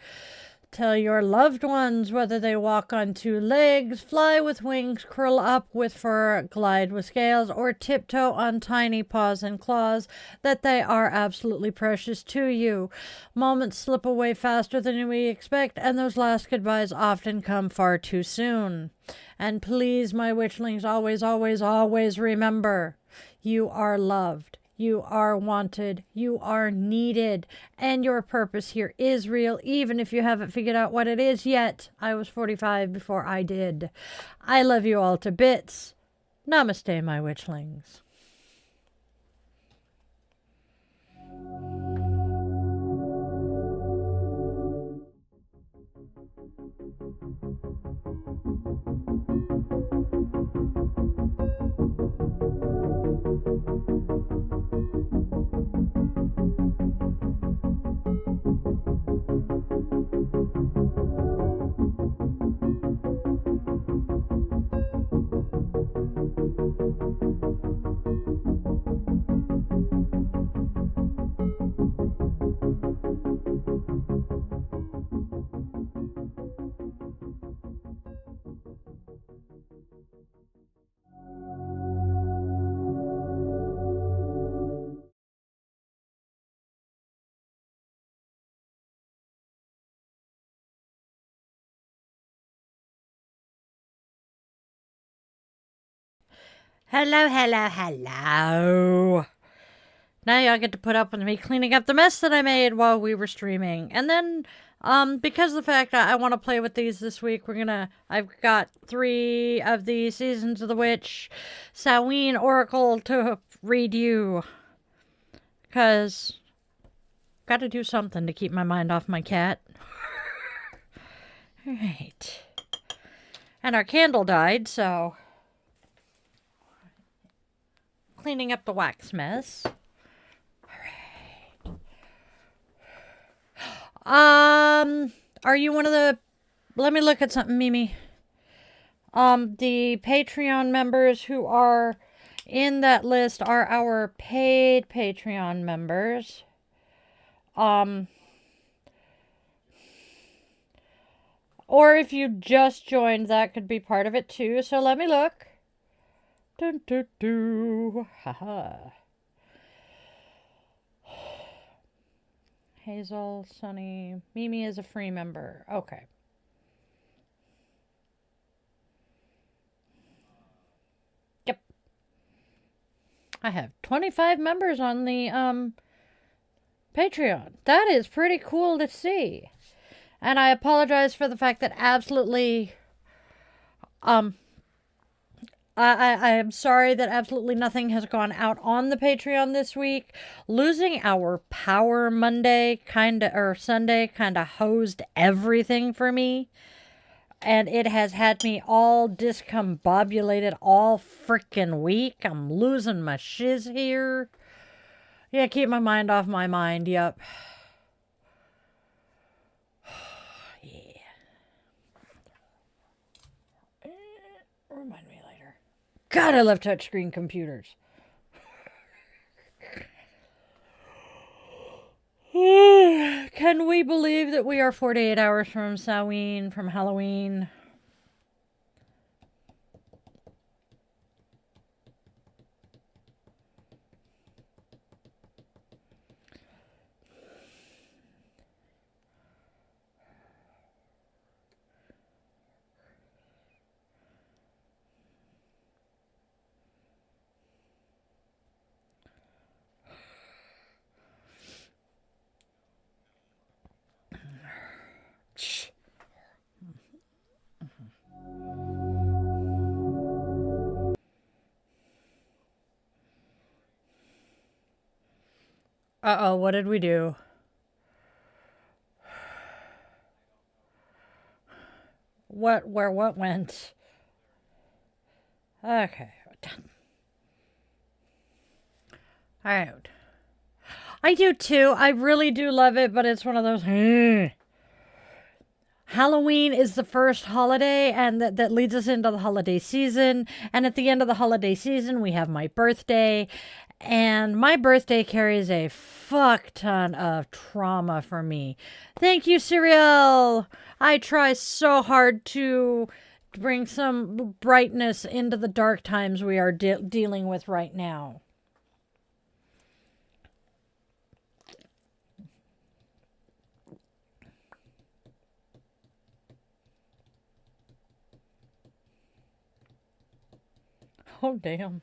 Tell your loved ones, whether they walk on two legs, fly with wings, curl up with fur, glide with scales, or tiptoe on tiny paws and claws, that they are absolutely precious to you. Moments slip away faster than we expect, and those last goodbyes often come far too soon. And please, my witchlings, always, always, always remember, you are loved. You are wanted, you are needed, and your purpose here is real, even if you haven't figured out what it is yet. I was 45 before I did. I love you all to bits. Namaste, my witchlings. Hello, hello, hello. Now y'all get to put up with me cleaning up the mess that I made while we were streaming. And then, because of the fact that I want to play with these this week, I've got 3 of the Seasons of the Witch Samhain Oracle to read you. Because, gotta do something to keep my mind off my cat. Alright. And our candle died, so... cleaning up the wax mess. Are you one of the... let me look at something, Mimi. The Patreon members who are in that list are our paid Patreon members. Or if you just joined, that could be part of it too. So let me look. Dun, dun, dun. Haha. Hazel, Sunny, Mimi is a free member. Okay. Yep. I have 25 members on the Patreon. That is pretty cool to see. And I apologize for the fact that absolutely I am sorry that absolutely nothing has gone out on the Patreon this week. Losing our Power Monday or Sunday hosed everything for me. And it has had me all discombobulated all freaking week. I'm losing my shiz here. Yeah, keep my mind off my mind, yep. Yeah. Remind me later. God, I love touchscreen computers. Can we believe that we are 48 hours from Samhain, from Halloween? Uh-oh, what did we do? What went? Okay, done. Alright. I do too. I really do love it, but it's one of those... Halloween is the first holiday, and that leads us into the holiday season. And at the end of the holiday season, we have my birthday. And my birthday carries a fuck ton of trauma for me. Thank you, Cereal. I try so hard to bring some brightness into the dark times we are dealing with right now. Oh, damn.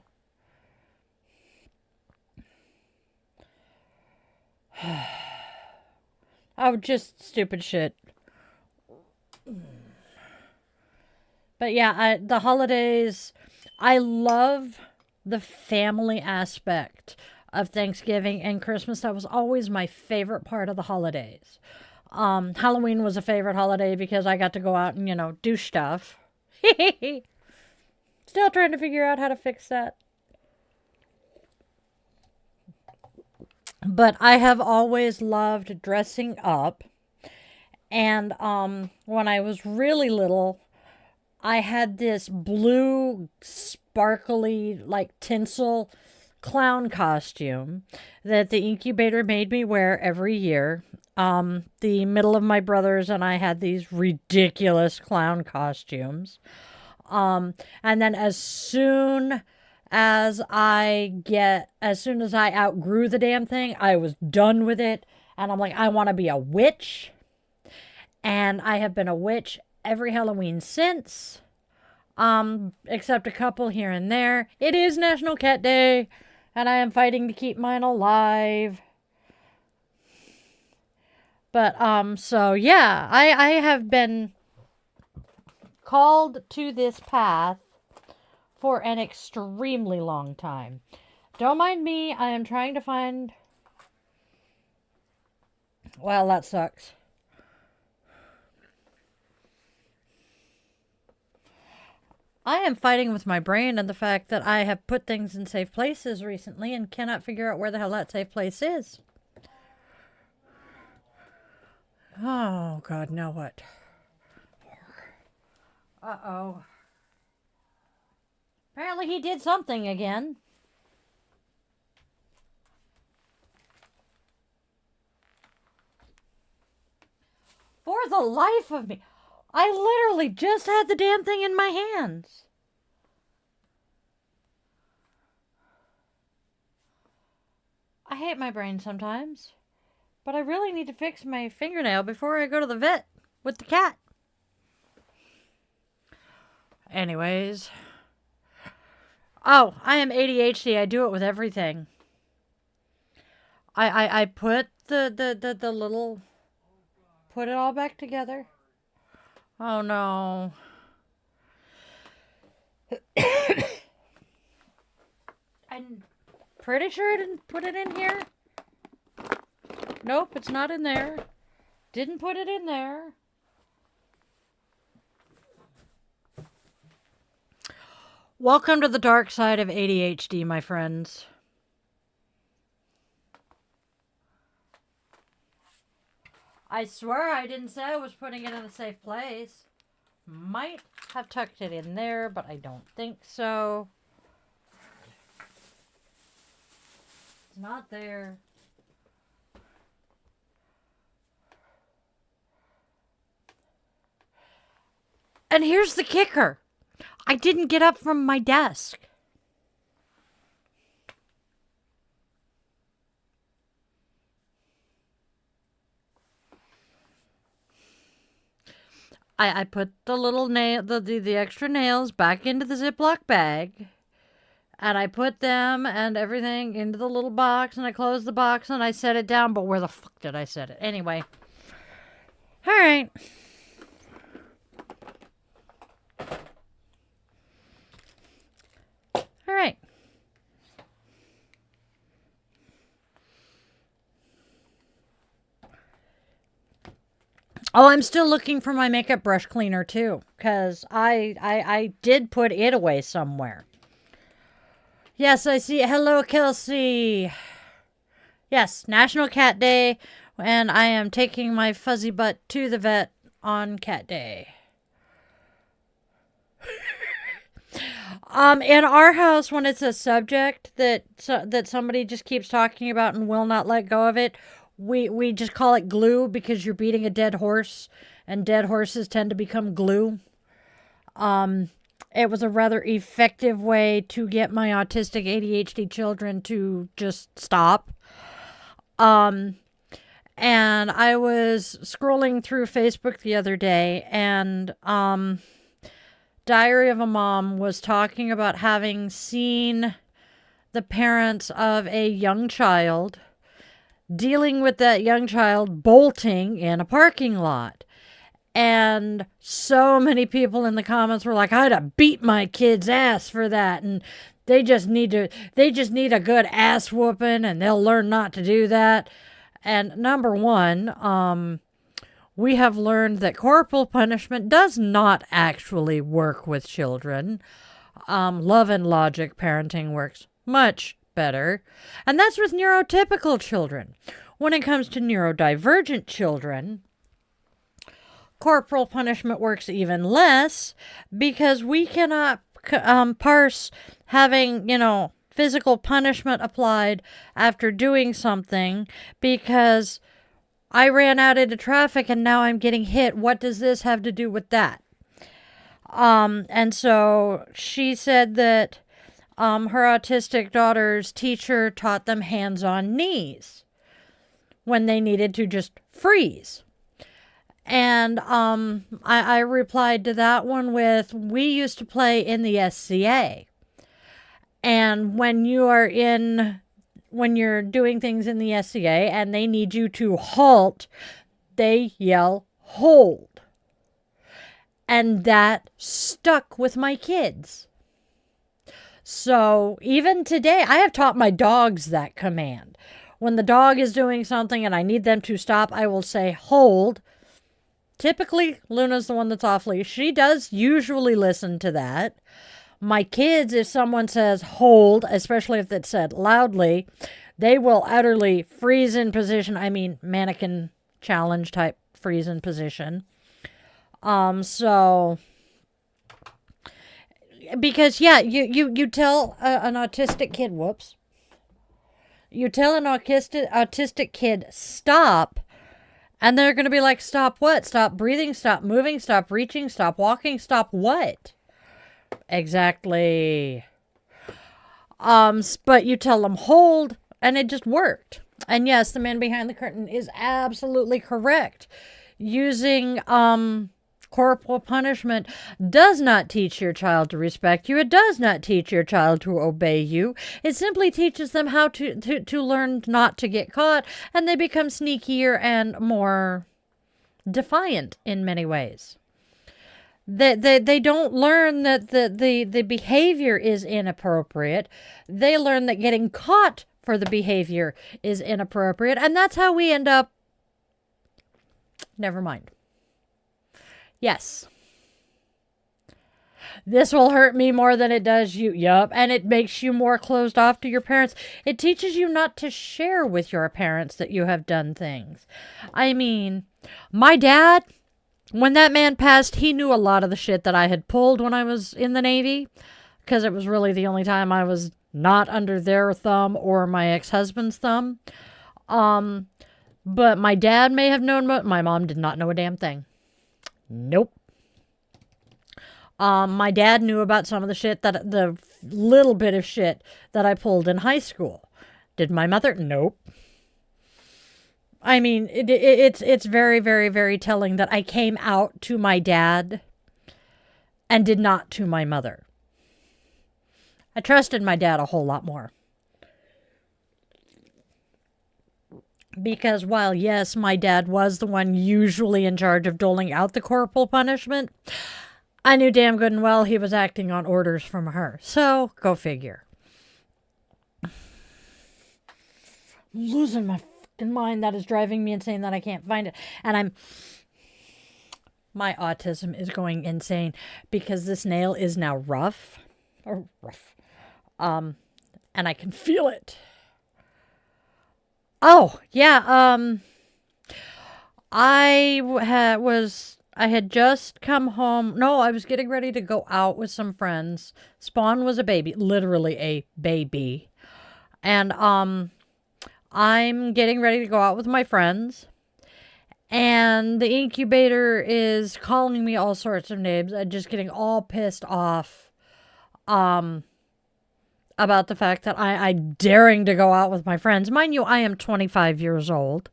Oh, just stupid shit. But yeah, the holidays, I love the family aspect of Thanksgiving and Christmas. That was always my favorite part of the holidays. Halloween was a favorite holiday because I got to go out and, do stuff. Still trying to figure out how to fix that. But I have always loved dressing up. And when I was really little, I had this blue, sparkly, like tinsel clown costume that the incubator made me wear every year. The middle of my brothers and I had these ridiculous clown costumes. And then as soon as I outgrew the damn thing, I was done with it. And I'm like, I want to be a witch. And I have been a witch every Halloween since. except a couple here and there. It is National Cat Day, and I am fighting to keep mine alive. But, so yeah, I have been called to this path for an extremely long time. Don't mind me, I am trying to find... Well, that sucks. I am fighting with my brain and the fact that I have put things in safe places recently and cannot figure out where the hell that safe place is. Oh, God, now what? Uh-oh. Apparently he did something again. For the life of me, I literally just had the damn thing in my hands. I hate my brain sometimes, but I really need to fix my fingernail before I go to the vet with the cat. Anyways. Oh, I am ADHD. I do it with everything. I put the little... Put it all back together. Oh, no. I'm pretty sure I didn't put it in here. Nope, it's not in there. Didn't put it in there. Welcome to the dark side of ADHD, my friends. I swear I didn't say I was putting it in a safe place. Might have tucked it in there, but I don't think so. It's not there. And here's the kicker. I didn't get up from my desk. I put the little nail, the extra nails back into the Ziploc bag. And I put them and everything into the little box. And I closed the box and I set it down. But where the fuck did I set it? Anyway. Alright. Alright. Oh, I'm still looking for my makeup brush cleaner too, because I did put it away somewhere. Yes, I see. Hello, Kelsey. Yes, National Cat Day, and I am taking my fuzzy butt to the vet on Cat Day. In our house, when it's a subject that somebody just keeps talking about and will not let go of it, we just call it glue because you're beating a dead horse, and dead horses tend to become glue. It was a rather effective way to get my autistic ADHD children to just stop. And I was scrolling through Facebook the other day, and Diary of a Mom was talking about having seen the parents of a young child dealing with that young child bolting in a parking lot. And so many people in the comments were like, I'd have beat my kid's ass for that. And they just need a good ass whooping and they'll learn not to do that. And number one, we have learned that corporal punishment does not actually work with children. Love and logic parenting works much better. And that's with neurotypical children. When it comes to neurodivergent children, corporal punishment works even less because we cannot parse having, physical punishment applied after doing something because I ran out into traffic and now I'm getting hit. What does this have to do with that? And so she said that her autistic daughter's teacher taught them hands on knees when they needed to just freeze. And I replied to that one with, we used to play in the SCA. And when you're doing things in the SCA and they need you to halt, they yell, hold. And that stuck with my kids. So even today, I have taught my dogs that command. When the dog is doing something and I need them to stop, I will say, hold. Typically, Luna's the one that's off leash. She does usually listen to that. My kids, if someone says hold, especially if it's said loudly, they will utterly freeze in position. I mean, mannequin challenge type freeze in position. So, because yeah, you tell an autistic kid, you tell an autistic kid stop, and they're going to be like, stop what? Stop breathing, stop moving, stop reaching, stop walking, stop what? Exactly. But you tell them hold, and it just worked. And yes, the man behind the curtain is absolutely correct. Using corporal punishment does not teach your child to respect you. It does not teach your child to obey you. It simply teaches them how to learn not to get caught, and they become sneakier and more defiant in many ways. They don't learn that the behavior is inappropriate. They learn that getting caught for the behavior is inappropriate, and that's how we end up. Never mind. Yes. This will hurt me more than it does you. Yup. And it makes you more closed off to your parents. It teaches you not to share with your parents that you have done things. I mean, my dad, when that man passed, he knew a lot of the shit that I had pulled when I was in the Navy, because it was really the only time I was not under their thumb or my ex-husband's thumb. But my dad may have known, my mom did not know a damn thing. Nope. My dad knew about some of the little bit of shit that I pulled in high school. Did my mother? Nope. I mean, it's very, very, very telling that I came out to my dad and did not to my mother. I trusted my dad a whole lot more. Because while, yes, my dad was the one usually in charge of doling out the corporal punishment, I knew damn good and well he was acting on orders from her. So, go figure. I'm losing my fucking mind. That is driving me insane that I can't find it. And my autism is going insane because this nail is now rough. And I can feel it. Oh, yeah, I had just come home. No, I was getting ready to go out with some friends. Spawn was a baby, literally a baby. And, I'm getting ready to go out with my friends. And the incubator is calling me all sorts of names. I'm just getting all pissed off, about the fact that I'm daring to go out with my friends. Mind you, I am 25 years old.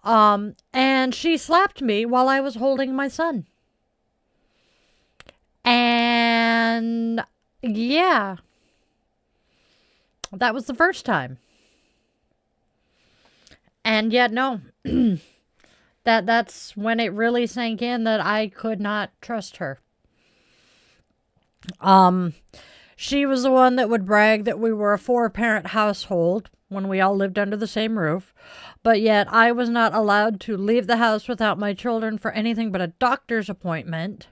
And she slapped me while I was holding my son. And yeah, that was the first time. And yet, no, that's when it really sank in that I could not trust her. She was the one that would brag that we were a 4-parent household when we all lived under the same roof. But yet I was not allowed to leave the house without my children for anything but a doctor's appointment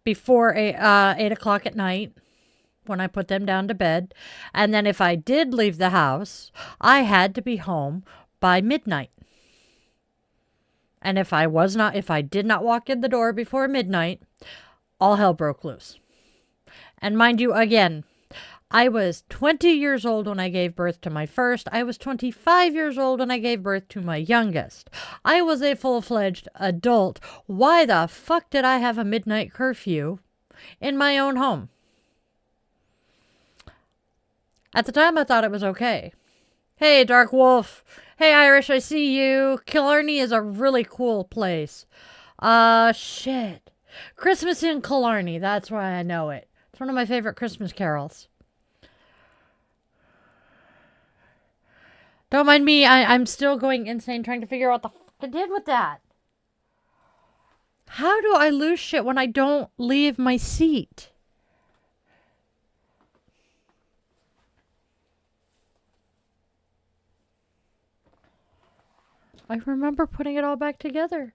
before 8 o'clock at night when I put them down to bed. And then if I did leave the house, I had to be home by midnight. And if I did not walk in the door before midnight, all hell broke loose. And mind you, again, I was 20 years old when I gave birth to my first. I was 25 years old when I gave birth to my youngest. I was a full-fledged adult. Why the fuck did I have a midnight curfew in my own home? At the time, I thought it was okay. Hey, Dark Wolf. Hey, Irish, I see you. Killarney is a really cool place. Shit. Christmas in Killarney. That's why I know it. It's one of my favorite Christmas carols. Don't mind me. I'm still going insane trying to figure out what the fuck I did with that. How do I lose shit when I don't leave my seat? I remember putting it all back together.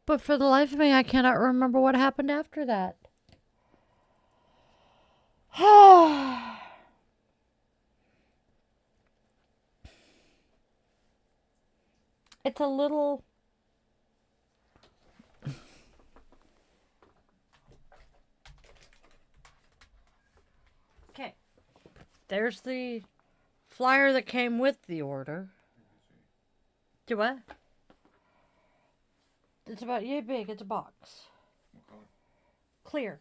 But for the life of me, I cannot remember what happened after that. It's a little... Okay. There's the flyer that came with the order. Do what? It's about yay big. It's a box. Clear.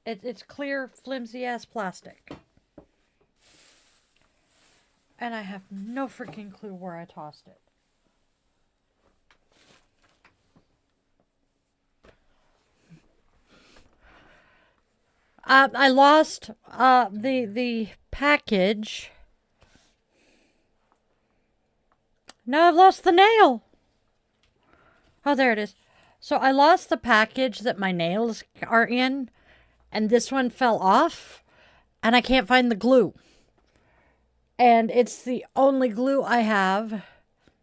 It's clear, flimsy ass plastic. And I have no freaking clue where I tossed it. I lost the package. Now I've lost the nail. Oh, there it is. So I lost the package that my nails are in, and this one fell off, and I can't find the glue. And it's the only glue I have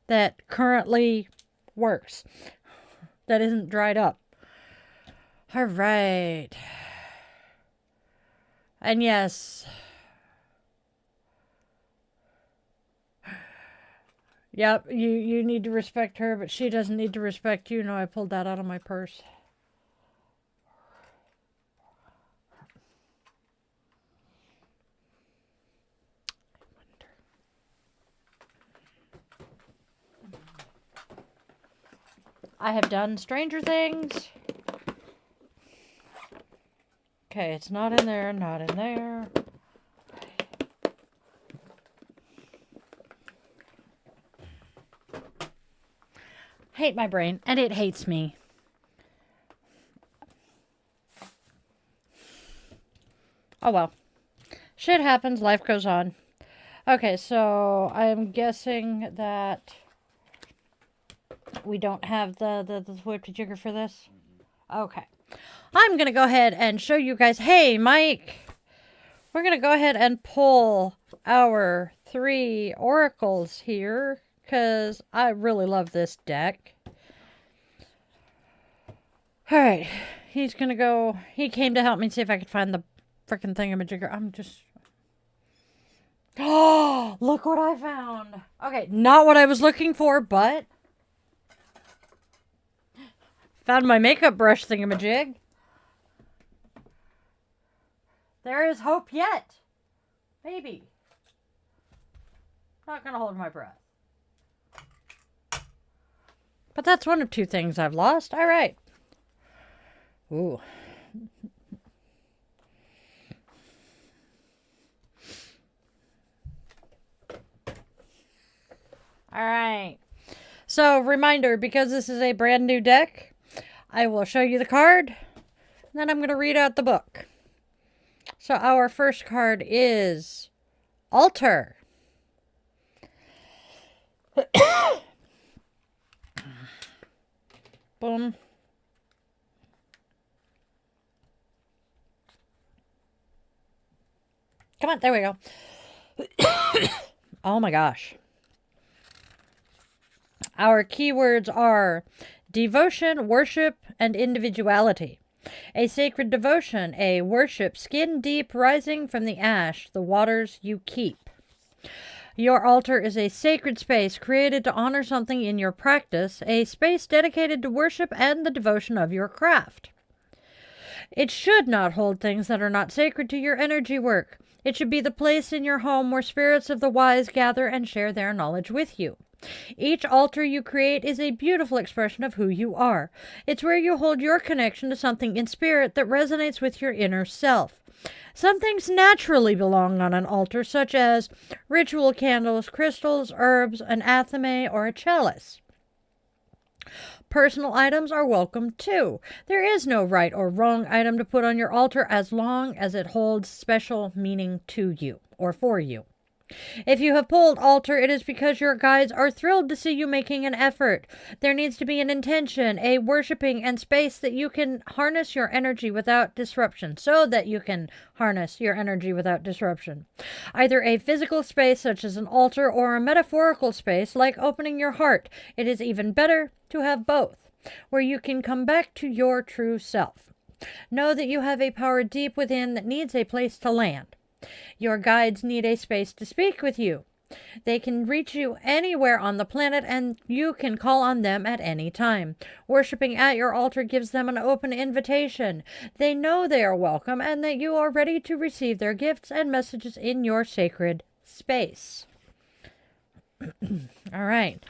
that currently works, that isn't dried up. All right. And yes. Yep, you need to respect her, but she doesn't need to respect you. No, I pulled that out of my purse. I have done stranger things. Okay, it's not in there, not in there. Hate my brain, and it hates me. Oh well. Shit happens, life goes on. Okay, so I'm guessing that we don't have the whipped jigger for this. Okay. I'm going to go ahead and show you guys. Hey, Mike. We're going to go ahead and pull our 3 oracles here, because I really love this deck. Alright, he's gonna go... He came to help me see if I could find the frickin' thingamajigger. I'm just... Oh, look what I found! Okay, not what I was looking for, but... Found my makeup brush thingamajig. There is hope yet. Maybe. Not gonna hold my breath. But that's one of 2 things I've lost. Alright. Ooh. Alright. So, reminder, because this is a brand new deck, I will show you the card, and then I'm going to read out the book. So, our first card is Altar. Boom. Come on, there we go. Oh my gosh. Our keywords are devotion, worship, and individuality. A sacred devotion, a worship, skin deep, rising from the ash, the waters you keep. Your altar is a sacred space created to honor something in your practice, a space dedicated to worship and the devotion of your craft. It should not hold things that are not sacred to your energy work. It should be the place in your home where spirits of the wise gather and share their knowledge with you. Each altar you create is a beautiful expression of who you are. It's where you hold your connection to something in spirit that resonates with your inner self. Some things naturally belong on an altar, such as ritual candles, crystals, herbs, an athame, or a chalice. Personal items are welcome too. There is no right or wrong item to put on your altar as long as it holds special meaning to you or for you. If you have pulled altar, it is because your guides are thrilled to see you making an effort. There needs to be an intention, a worshiping, and space that you can harness your energy without disruption, so that you can harness your energy without disruption. Either a physical space, such as an altar, or a metaphorical space, like opening your heart. It is even better to have both, where you can come back to your true self. Know that you have a power deep within that needs a place to land. Your guides need a space to speak with you. They can reach you anywhere on the planet, and you can call on them at any time. Worshipping at your altar gives them an open invitation. They know they are welcome and that you are ready to receive their gifts and messages in your sacred space. All right.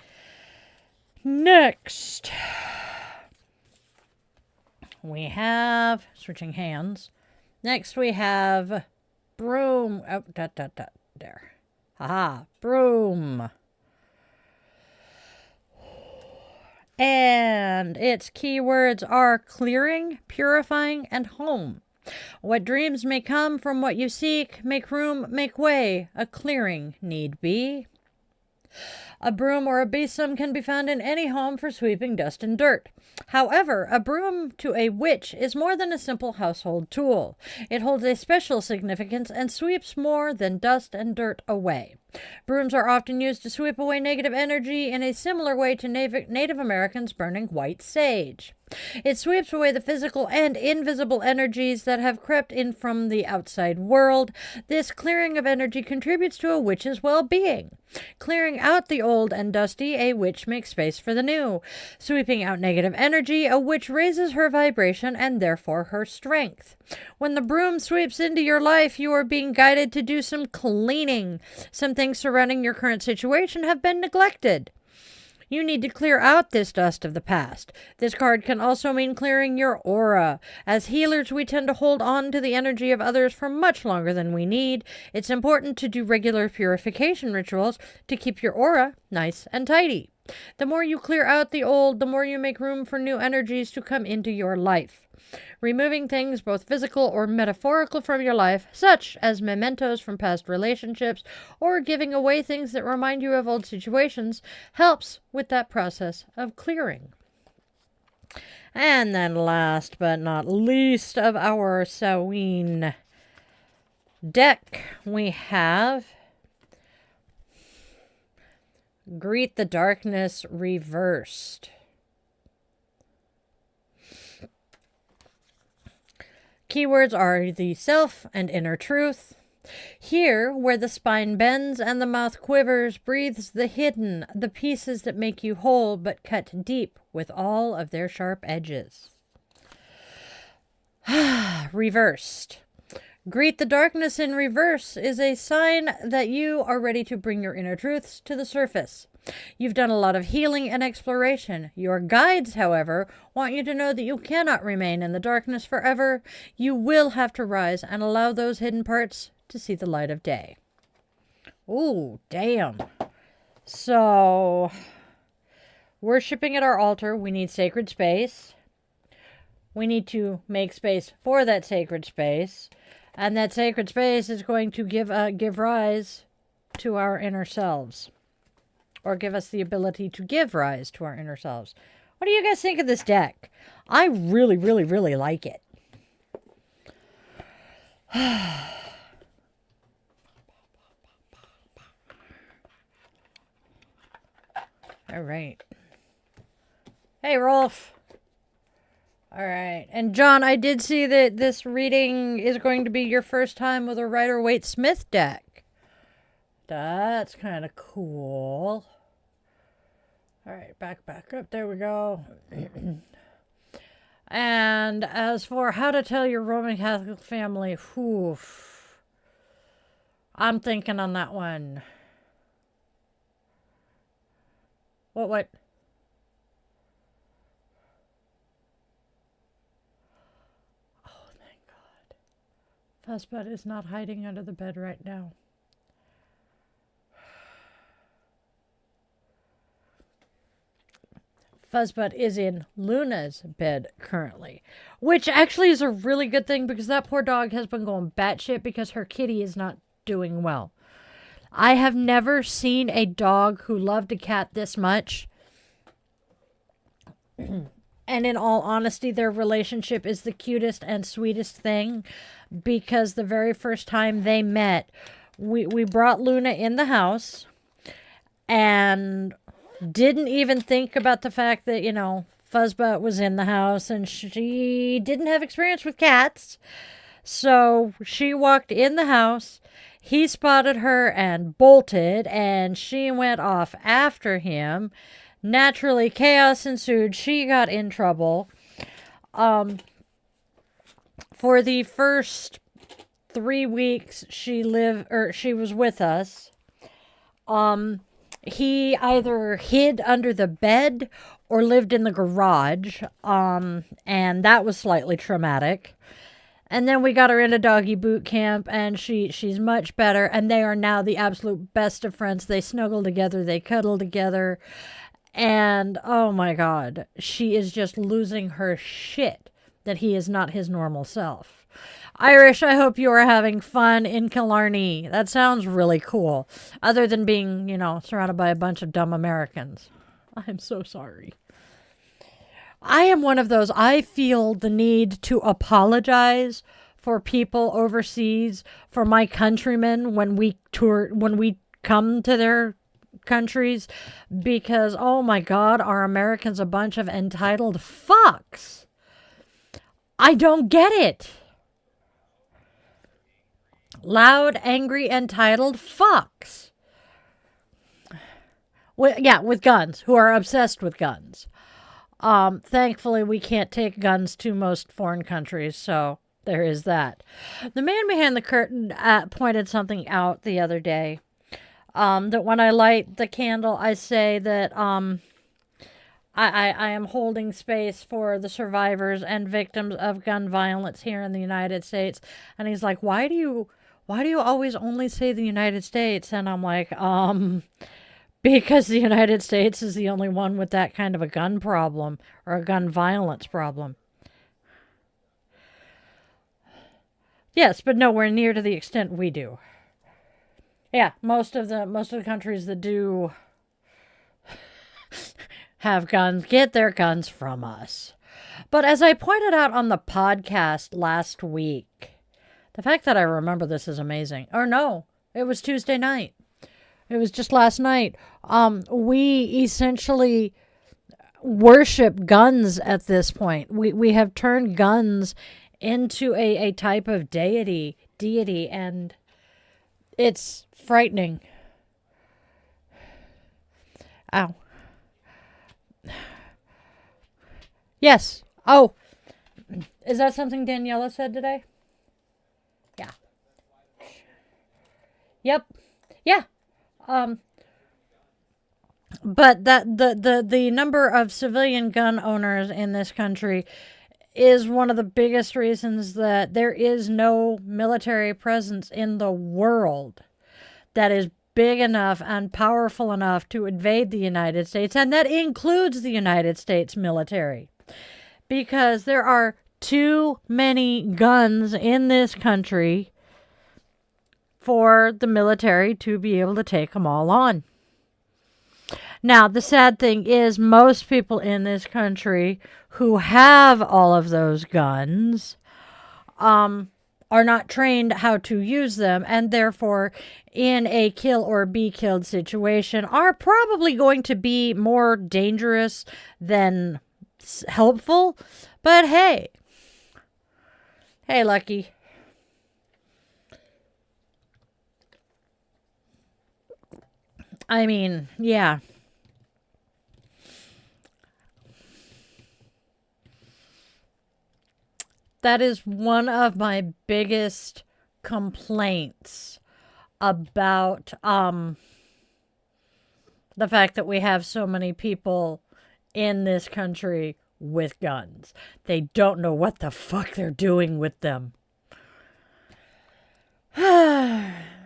Next, we have, switching hands. Next, we have broom. Oh, there. Haha, broom. And its keywords are clearing, purifying, and home. What dreams may come from what you seek, make room, make way. A clearing need be. A broom or a besom can be found in any home for sweeping dust and dirt. However, a broom to a witch is more than a simple household tool. It holds a special significance and sweeps more than dust and dirt away. Brooms are often used to sweep away negative energy in a similar way to Native Americans burning white sage. It sweeps away the physical and invisible energies that have crept in from the outside world. This clearing of energy contributes to a witch's well-being. Clearing out the old and dusty, a witch makes space for the new. Sweeping out negative energy, a witch raises her vibration and therefore her strength. When the broom sweeps into your life, you are being guided to do some cleaning. Some things surrounding your current situation have been neglected. You need to clear out this dust of the past. This card can also mean clearing your aura. As healers, we tend to hold on to the energy of others for much longer than we need. It's important to do regular purification rituals to keep your aura nice and tidy. The more you clear out the old, the more you make room for new energies to come into your life. Removing things, both physical or metaphorical, from your life, such as mementos from past relationships, or giving away things that remind you of old situations, helps with that process of clearing. And then last but not least of our Samhain deck, we have Greet the Darkness reversed. Keywords are the self and inner truth. Here, where the spine bends and the mouth quivers, breathes the hidden, the pieces that make you whole but cut deep with all of their sharp edges. Reversed. Greet the darkness in reverse is a sign that you are ready to bring your inner truths to the surface. You've done a lot of healing and exploration. Your guides, however, want you to know that you cannot remain in the darkness forever. You will have to rise and allow those hidden parts to see the light of day. Ooh, damn. So, worshipping at our altar, we need sacred space. We need to make space for that sacred space. And that sacred space is going to give rise to our inner selves. Or give us the ability to give rise to our inner selves. What do you guys think of this deck? I really, really, really like it. All right. Hey, Rolf. All right. And John, I did see that this reading is going to be your first time with a Rider-Waite-Smith deck. That's kind of cool. All right, back up. There we go. And as for how to tell your Roman Catholic family, whew, I'm thinking on that one. What? Oh, thank God. Fuzzbutt is not hiding under the bed right now. Fuzzbutt is in Luna's bed currently, which actually is a really good thing because that poor dog has been going batshit because her kitty is not doing well. I have never seen a dog who loved a cat this much. And in all honesty, their relationship is the cutest and sweetest thing because the very first time they met, we brought Luna in the house and didn't even think about the fact that, you know, Fuzzbutt was in the house and she didn't have experience with cats. So she walked in the house, he spotted her and bolted, and she went off after him. Naturally, chaos ensued. She got in trouble. For the first 3 weeks she was with us, he either hid under the bed or lived in the garage, and that was slightly traumatic. And then we got her into doggy boot camp, and she's much better, and they are now the absolute best of friends. They snuggle together, they cuddle together, and oh my God, she is just losing her shit that he is not his normal self. Irish, I hope you are having fun in Killarney. That sounds really cool. Other than being, you know, surrounded by a bunch of dumb Americans. I'm so sorry. I am one of those. I feel the need to apologize for people overseas, for my countrymen when we come to their countries, because, oh my God, are Americans a bunch of entitled fucks? I don't get it. Loud, angry, entitled fucks. With guns, who are obsessed with guns. Thankfully, we can't take guns to most foreign countries, so there is that. The man behind the curtain pointed something out the other day. That when I light the candle, I say that I am holding space for the survivors and victims of gun violence here in the United States. And he's like, why do you always only say the United States? And I'm like, because the United States is the only one with that kind of a gun problem or a gun violence problem. Yes, but nowhere near to the extent we do. Yeah, most of the countries that do have guns get their guns from us. But as I pointed out on the podcast last week, the fact that I remember this is amazing. Or no, it was Tuesday night. It was just last night. We essentially worship guns at this point. We have turned guns into a type of deity, and it's frightening. Ow. Yes. Oh, is that something Daniela said today? Yeah. Yep. Yeah. But that the number of civilian gun owners in this country is one of the biggest reasons that there is no military presence in the world that is big enough and powerful enough to invade the United States, and that includes the United States military, because there are too many guns in this country for the military to be able to take them all on. Now, the sad thing is most people in this country who have all of those guns are not trained how to use them, and therefore in a kill or be killed situation are probably going to be more dangerous than helpful. But hey, Lucky. I mean, yeah. That is one of my biggest complaints about the fact that we have so many people in this country with guns. They don't know what the fuck they're doing with them.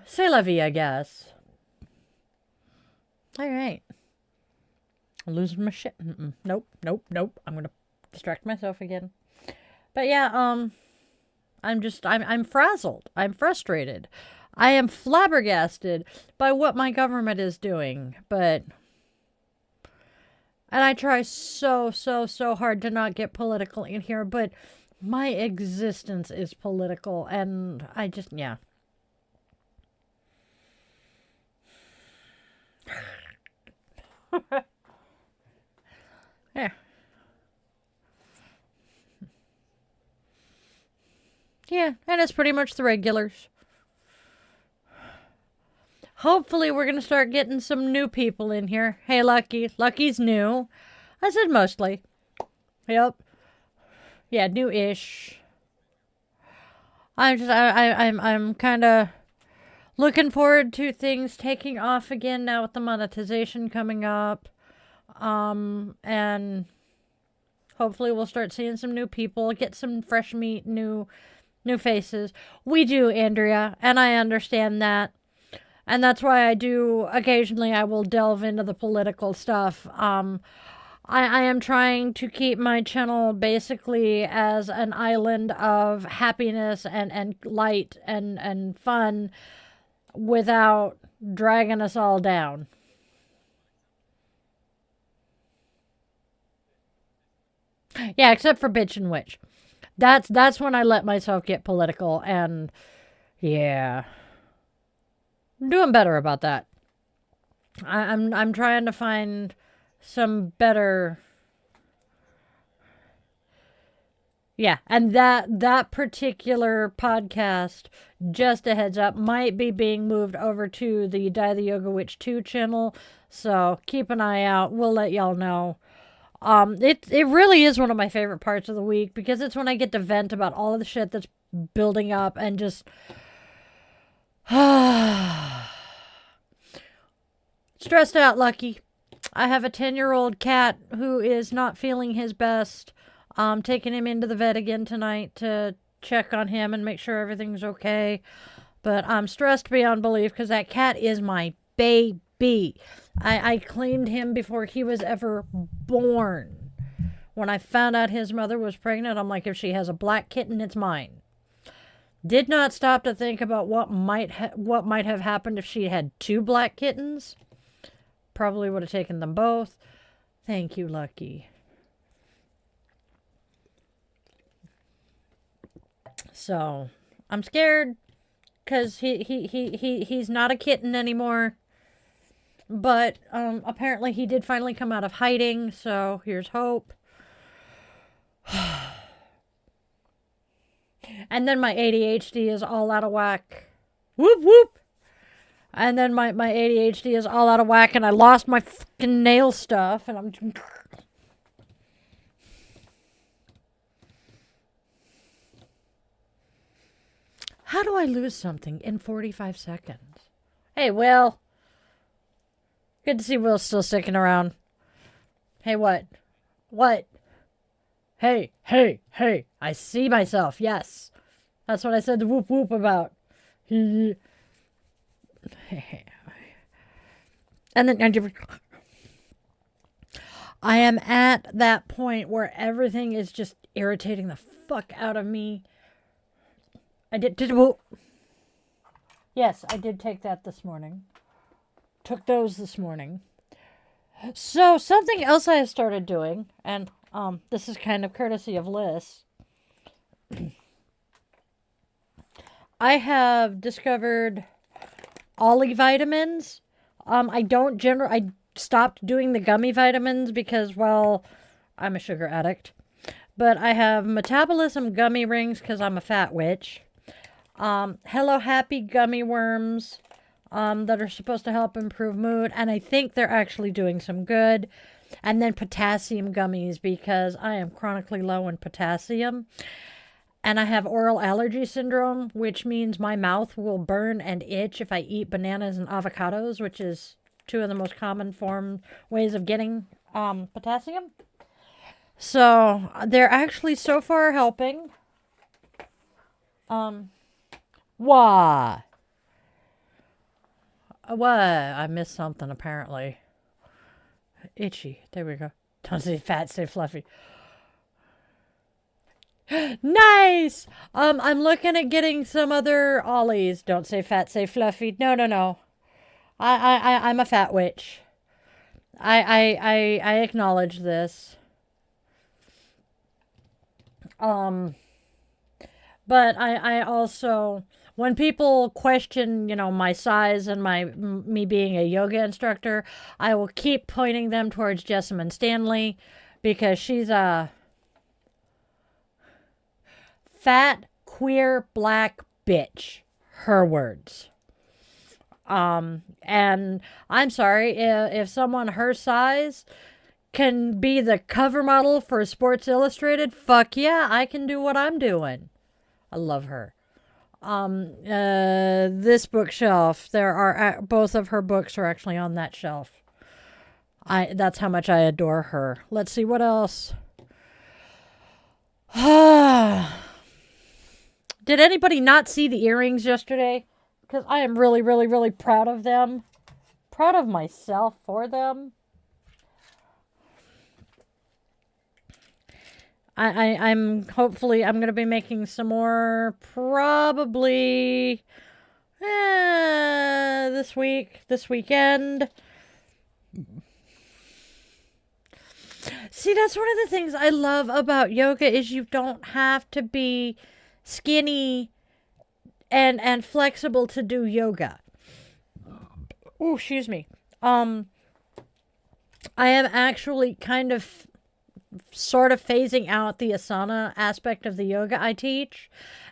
C'est la vie, I guess. All right. I'm losing my shit. Nope. I'm gonna distract myself again. But yeah, I'm frazzled. I'm frustrated. I am flabbergasted by what my government is doing. And I try so hard to not get political in here, but my existence is political, and I just, yeah. Yeah. Yeah, and it's pretty much the regulars. Hopefully we're going to start getting some new people in here. Hey, Lucky. Lucky's new. I said mostly. Yep. Yeah, new-ish. I'm kind of looking forward to things taking off again now with the monetization coming up. And hopefully we'll start seeing some new people, get some fresh meat, new faces. We do, Andrea, and I understand that. And that's why I do, occasionally I will delve into the political stuff. I am trying to keep my channel basically as an island of happiness and light and fun without dragging us all down. Yeah, except for Bitch and Witch. That's when I let myself get political, and yeah. I'm doing better about that. I'm trying to find some better. Yeah, and that particular podcast, just a heads up, might be being moved over to the Die the Yoga Witch 2 channel. So keep an eye out. We'll let y'all know. It really is one of my favorite parts of the week because it's when I get to vent about all of the shit that's building up and just stressed out, Lucky. I have a 10-year-old cat who is not feeling his best. Taking him into the vet again tonight to check on him and make sure everything's okay. But I'm stressed beyond belief because that cat is my baby. I claimed him before he was ever born. When I found out his mother was pregnant, I'm like, if she has a black kitten, it's mine. Did not stop to think about what might have happened if she had 2 black kittens. Probably would have taken them both. Thank you, Lucky. So, I'm scared because he's not a kitten anymore. But apparently he did finally come out of hiding, so here's hope. And then my ADHD is all out of whack. Whoop, whoop. And then my ADHD is all out of whack, and I lost my fucking nail stuff, and I'm... How do I lose something in 45 seconds? Hey, Will. Good to see Will still sticking around. Hey, what? What? Hey. I see myself, yes. That's what I said the whoop whoop about. And then I am at that point where everything is just irritating the fuck out of me. Yes, I did take that this morning. Took those this morning. So something else I have started doing, and this is kind of courtesy of Liz. I have discovered Ollie vitamins. I stopped doing the gummy vitamins because, well, I'm a sugar addict. But I have metabolism gummy rings because I'm a fat witch. Hello Happy gummy worms that are supposed to help improve mood, and I think they're actually doing some good. And then potassium gummies because I am chronically low in potassium. And I have oral allergy syndrome, which means my mouth will burn and itch if I eat bananas and avocados, which is 2 of the most common ways of getting potassium. So they're actually so far helping. Why? What? I missed something apparently. Itchy. There we go. Don't say fat, say fluffy. Nice! I'm looking at getting some other ollies. Don't say fat, say fluffy. No, no, no. I'm a fat witch. I acknowledge this. But I also, when people question, my size and me being a yoga instructor, I will keep pointing them towards Jessamine Stanley because she's a fat, queer, black bitch. Her words. And I'm sorry if someone her size can be the cover model for Sports Illustrated. Fuck yeah, I can do what I'm doing. I love her. This bookshelf, there are both of her books are actually on that shelf. That's how much I adore her. Let's see what else. Did anybody not see the earrings yesterday? Because I am really, really, really proud of them. Proud of myself for them. I'm hopefully I'm going to be making some more probably this weekend. See, that's one of the things I love about yoga is you don't have to be skinny and flexible to do yoga. Oh, excuse me. I am actually kind of sort of phasing out the asana aspect of the yoga I teach,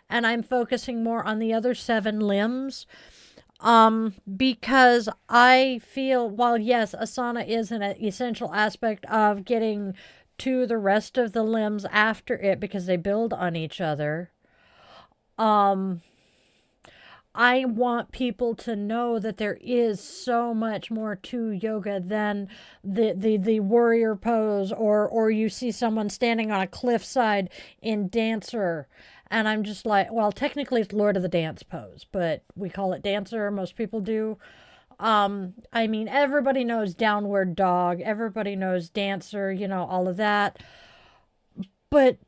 and I'm focusing more on the other 7 limbs. Because I feel, while yes, asana is an essential aspect of getting to the rest of the limbs after it because they build on each other. I want people to know that there is so much more to yoga than the warrior pose or you see someone standing on a cliffside in Dancer. And I'm just like, well, technically it's Lord of the Dance pose, but we call it Dancer. Most people do. I mean, everybody knows Downward Dog. Everybody knows Dancer, all of that. But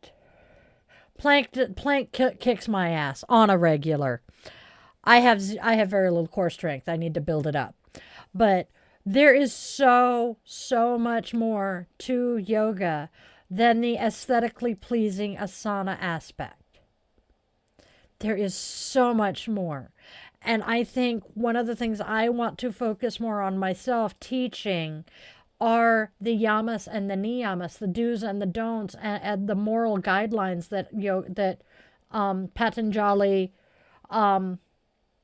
plank kicks my ass on a regular. I have very little core strength. I need to build it up. But there is so much more to yoga than the aesthetically pleasing asana aspect. There is so much more. And I think one of the things I want to focus more on myself teaching are the yamas and the niyamas, the do's and the don'ts, and the moral guidelines that Patanjali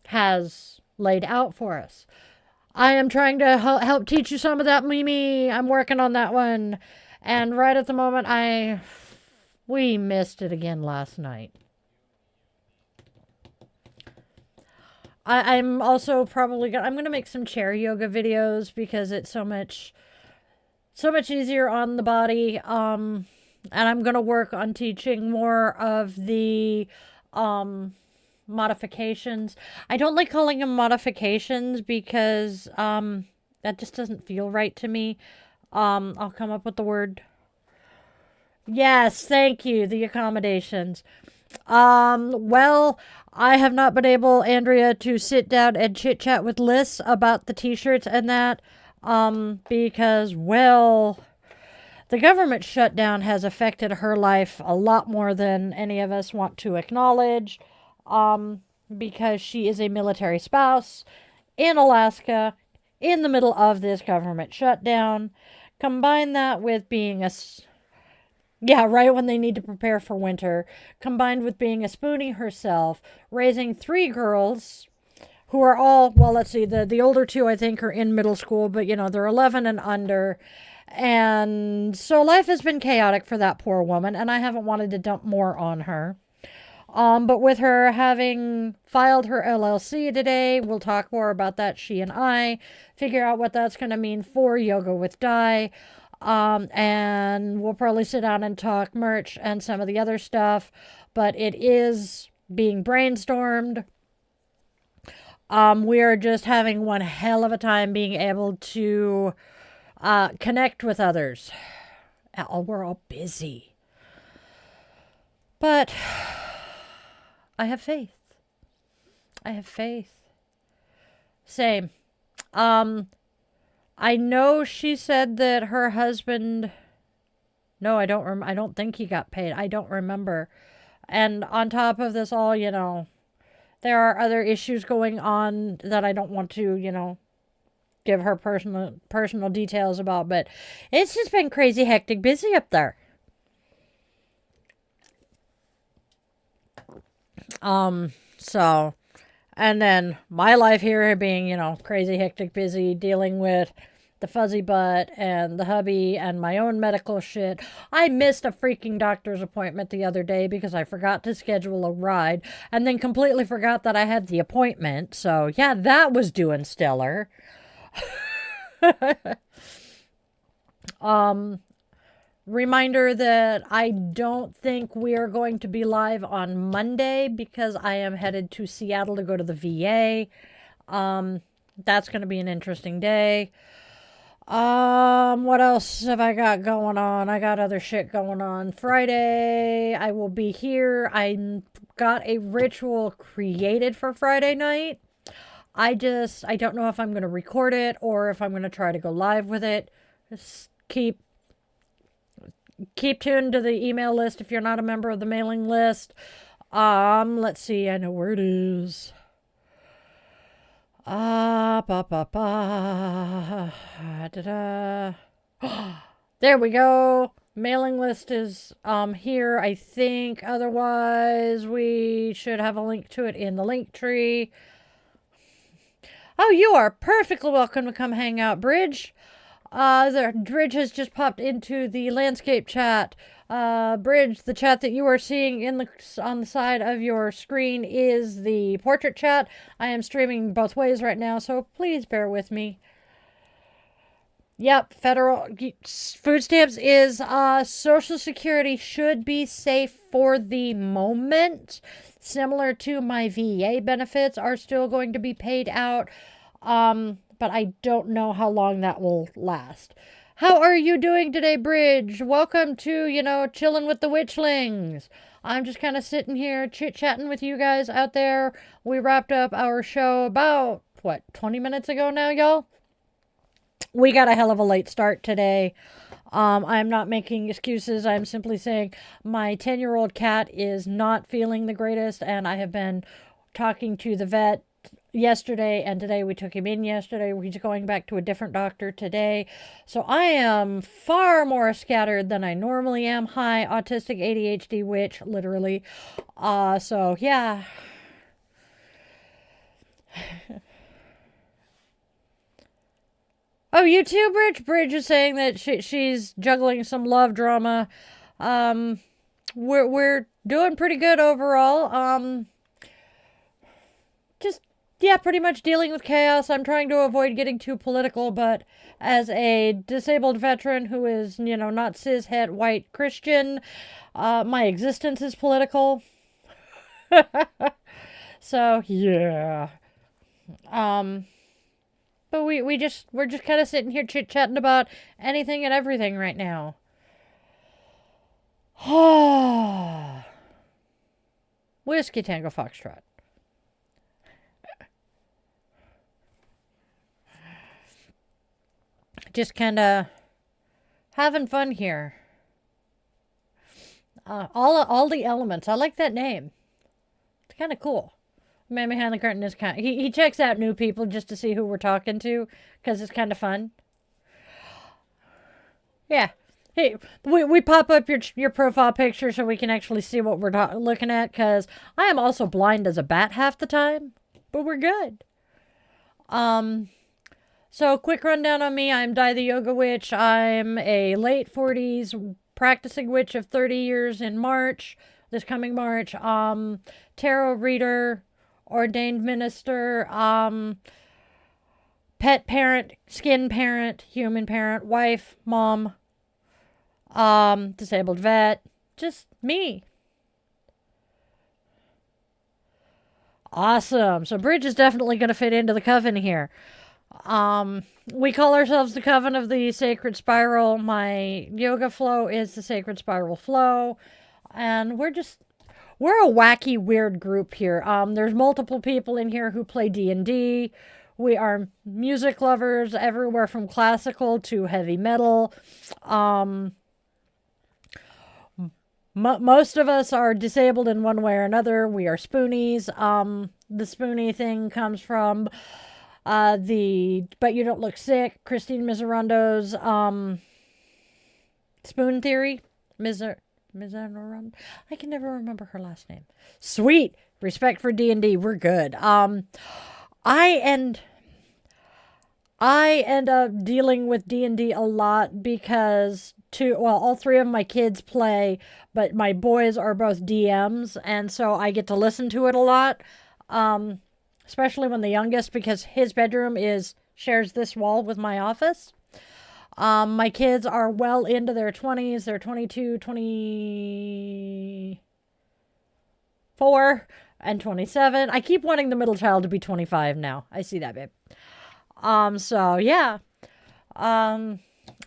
has laid out for us. I am trying to help teach you some of that, Mimi. I'm working on that one. And right at the moment, we missed it again last night. I'm also probably I'm going to make some chair yoga videos because it's so much easier on the body. And I'm going to work on teaching more of the modifications. I don't like calling them modifications because that just doesn't feel right to me. I'll come up with the word. Yes, thank you. The accommodations. Well, I have not been able, Andrea, to sit down and chit chat with Liz about the t-shirts and that, because, well, the government shutdown has affected her life a lot more than any of us want to acknowledge, because she is a military spouse in Alaska in the middle of this government shutdown. Combine that with being right when they need to prepare for winter, combined with being a spoonie herself, raising 3 girls who are all, well, let's see, the older 2 I think are in middle school, but they're 11 and under. And so life has been chaotic for that poor woman, and I haven't wanted to dump more on her. But with her having filed her LLC today, we'll talk more about that, she and I, figure out what that's going to mean for Yoga with Dai. And we'll probably sit down and talk merch and some of the other stuff, but it is being brainstormed. We are just having one hell of a time being able to connect with others. We're all busy. But I have faith. I have faith. Same. I know she said that her husband... No, I don't think he got paid. I don't remember. And on top of this all, there are other issues going on that I don't want to, give her personal details about, but it's just been crazy, hectic, busy up there. So, and then my life here being, crazy, hectic, busy, dealing with the fuzzy butt and the hubby and my own medical shit. I missed a freaking doctor's appointment the other day because I forgot to schedule a ride and then completely forgot that I had the appointment. So yeah, that was doing stellar. Reminder that I don't think we are going to be live on Monday because I am headed to Seattle to go to the VA. That's going to be an interesting day. What else have I got going on? I got other shit going on. Friday, I will be here. I got a ritual created for Friday night. I don't know if I'm going to record it or if I'm going to try to go live with it. Just keep tuned to the email list if you're not a member of the mailing list. Let's see. I know where it is. There we go. Mailing list is here, I think. Otherwise, we should have a link to it in the link tree. Oh, you are perfectly welcome to come hang out, Bridge. Bridge has just popped into the landscape chat. Bridge, the chat that you are seeing on the side of your screen is the portrait chat. I am streaming both ways right now, so please bear with me. Yep, federal food stamps is Social Security should be safe for the moment. Similar to my VA benefits are still going to be paid out. But I don't know how long that will last. How are you doing today, Bridge? Welcome to, chilling with the Witchlings. I'm just kind of sitting here chit-chatting with you guys out there. We wrapped up our show about, 20 minutes ago now, y'all? We got a hell of a late start today. I'm not making excuses. I'm simply saying my 10-year-old cat is not feeling the greatest, and I have been talking to the vet yesterday and today. We took him in yesterday. He's going back to a different doctor today. So I am far more scattered than I normally am. Hi, autistic ADHD witch, literally. So yeah. Oh, you too, Bridge? Bridge is saying that she's juggling some love drama. We're doing pretty good overall. Yeah, pretty much dealing with chaos. I'm trying to avoid getting too political, but as a disabled veteran who is, not cis-het white Christian, my existence is political. So, yeah. But we're just kind of sitting here chit-chatting about anything and everything right now. Whiskey Tango Foxtrot. Just kind of having fun here. All the elements. I like that name. It's kind of cool. Man behind the curtain is kind of... He checks out new people just to see who we're talking to, because it's kind of fun. Yeah. Hey, we pop up your profile picture so we can actually see what we're looking at, because I am also blind as a bat half the time, but we're good. So, quick rundown on me. I'm Di the Yoga Witch. I'm a late 40s practicing witch of 30 years in March, this coming March. Tarot reader, ordained minister, pet parent, skin parent, human parent, wife, mom, disabled vet, just me. Awesome. So Bridge is definitely going to fit into the coven here. We call ourselves the Coven of the Sacred Spiral. My yoga flow is the Sacred Spiral flow. And we're a wacky, weird group here. There's multiple people in here who play D&D. We are music lovers, everywhere from classical to heavy metal. Most of us are disabled in one way or another. We are spoonies. The spoonie thing comes from the But You Don't Look Sick, Christine Miserondo's spoon theory. Miserondo. I can never remember her last name. Sweet. Respect for D&D. We're good. I end up dealing with D&D a lot because all three of my kids play, but my boys are both DMs, and so I get to listen to it a lot. Especially when the youngest, because his bedroom shares this wall with my office. My kids are well into their 20s. They're 22, 24, and 27. I keep wanting the middle child to be 25 now. I see that, babe. So yeah.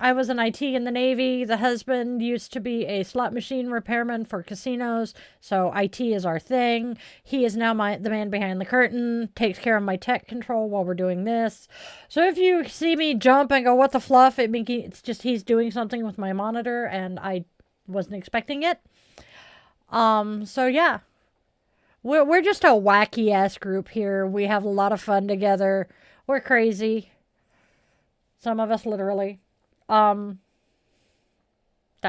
I was in IT in the Navy. The husband used to be a slot machine repairman for casinos, so IT is our thing. He is now the man behind the curtain, takes care of my tech control while we're doing this. So if you see me jump and go, what the fluff, it's just he's doing something with my monitor, and I wasn't expecting it. So yeah. We're just a wacky-ass group here. We have a lot of fun together. We're crazy. Some of us literally. That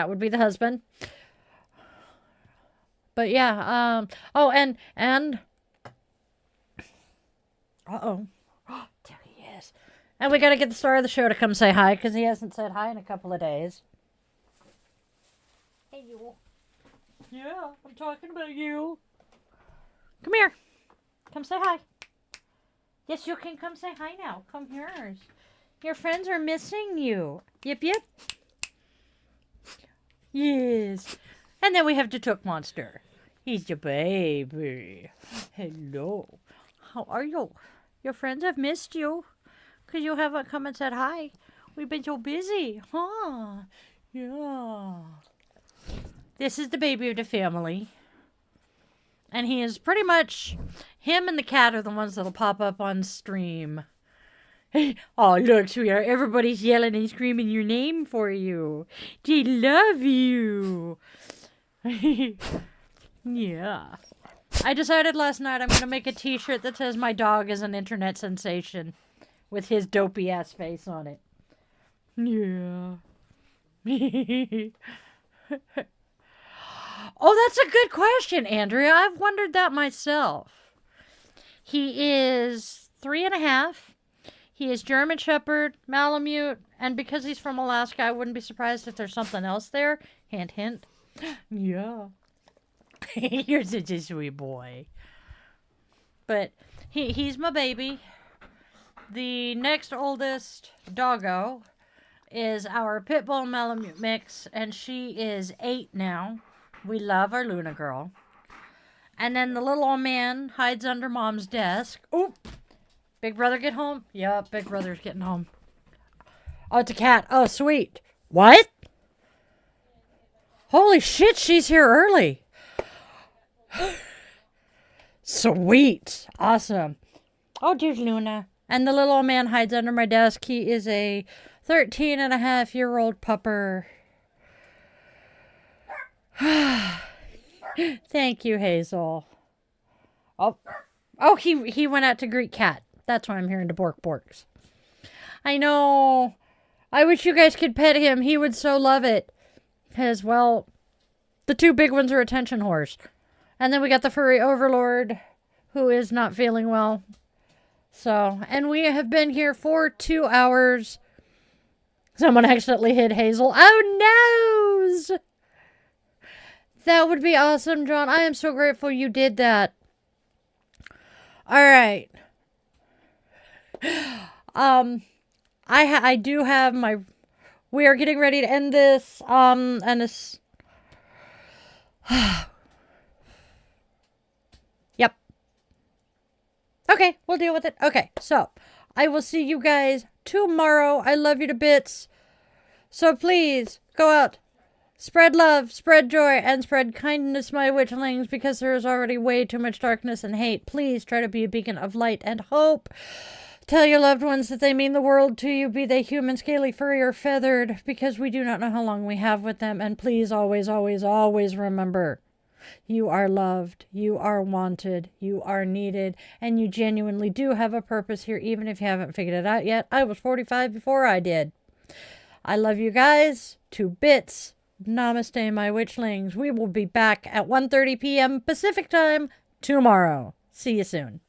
would be the husband. But yeah, and uh-oh. There he is. And we gotta get the star of the show to come say hi, because he hasn't said hi in a couple of days. Hey, you. Yeah, I'm talking about you. Come here. Come say hi. Yes, you can come say hi now. Come here. Your friends are missing you. Yep, yep. Yes. And then we have the Took Monster. He's your baby. Hello. How are you? Your friends have missed you. Because you haven't come and said hi. We've been so busy. Huh? Yeah. This is the baby of the family. And he is pretty much... Him and the cat are the ones that'll pop up on stream. Oh, look, sweetheart. Everybody's yelling and screaming your name for you. They love you. Yeah. I decided last night I'm going to make a t-shirt that says my dog is an internet sensation. With his dopey-ass face on it. Yeah. Oh, that's a good question, Andrea. I've wondered that myself. He is 3.5. He is German Shepherd, Malamute, and because he's from Alaska, I wouldn't be surprised if there's something else there. Hint, hint. Yeah. You're such a sweet boy. But he's my baby. The next oldest doggo is our Pitbull Malamute mix, and she is 8 now. We love our Luna girl. And then the little old man hides under Mom's desk. Oop! Big brother get home? Yup, big brother's getting home. Oh, it's a cat. Oh, sweet. What? Holy shit, she's here early. Sweet. Awesome. Oh, dear Luna. And the little old man hides under my desk. He is a 13-and-a-half-year-old pupper. Thank you, Hazel. Oh, he went out to greet Cat. That's why I'm hearing the borks. I know. I wish you guys could pet him. He would so love it. Because, well, the two big ones are attention whores. And then we got the furry overlord, who is not feeling well. So, and we have been here for 2 hours. Someone accidentally hit Hazel. Oh, noes! That would be awesome, John. I am so grateful you did that. All right. I do have my... We are getting ready to end this. And this... Yep. Okay, we'll deal with it. Okay, so I will see you guys tomorrow. I love you to bits. So please go out, spread love, spread joy, and spread kindness, my witchlings, because there is already way too much darkness and hate. Please try to be a beacon of light and hope. Tell your loved ones that they mean the world to you, be they human, scaly, furry, or feathered, because we do not know how long we have with them. And please always, always, always remember, you are loved, you are wanted, you are needed, and you genuinely do have a purpose here, even if you haven't figured it out yet. I was 45 before I did. I love you guys to bits. Namaste, my witchlings. We will be back at 1:30 p.m. Pacific time tomorrow. See you soon.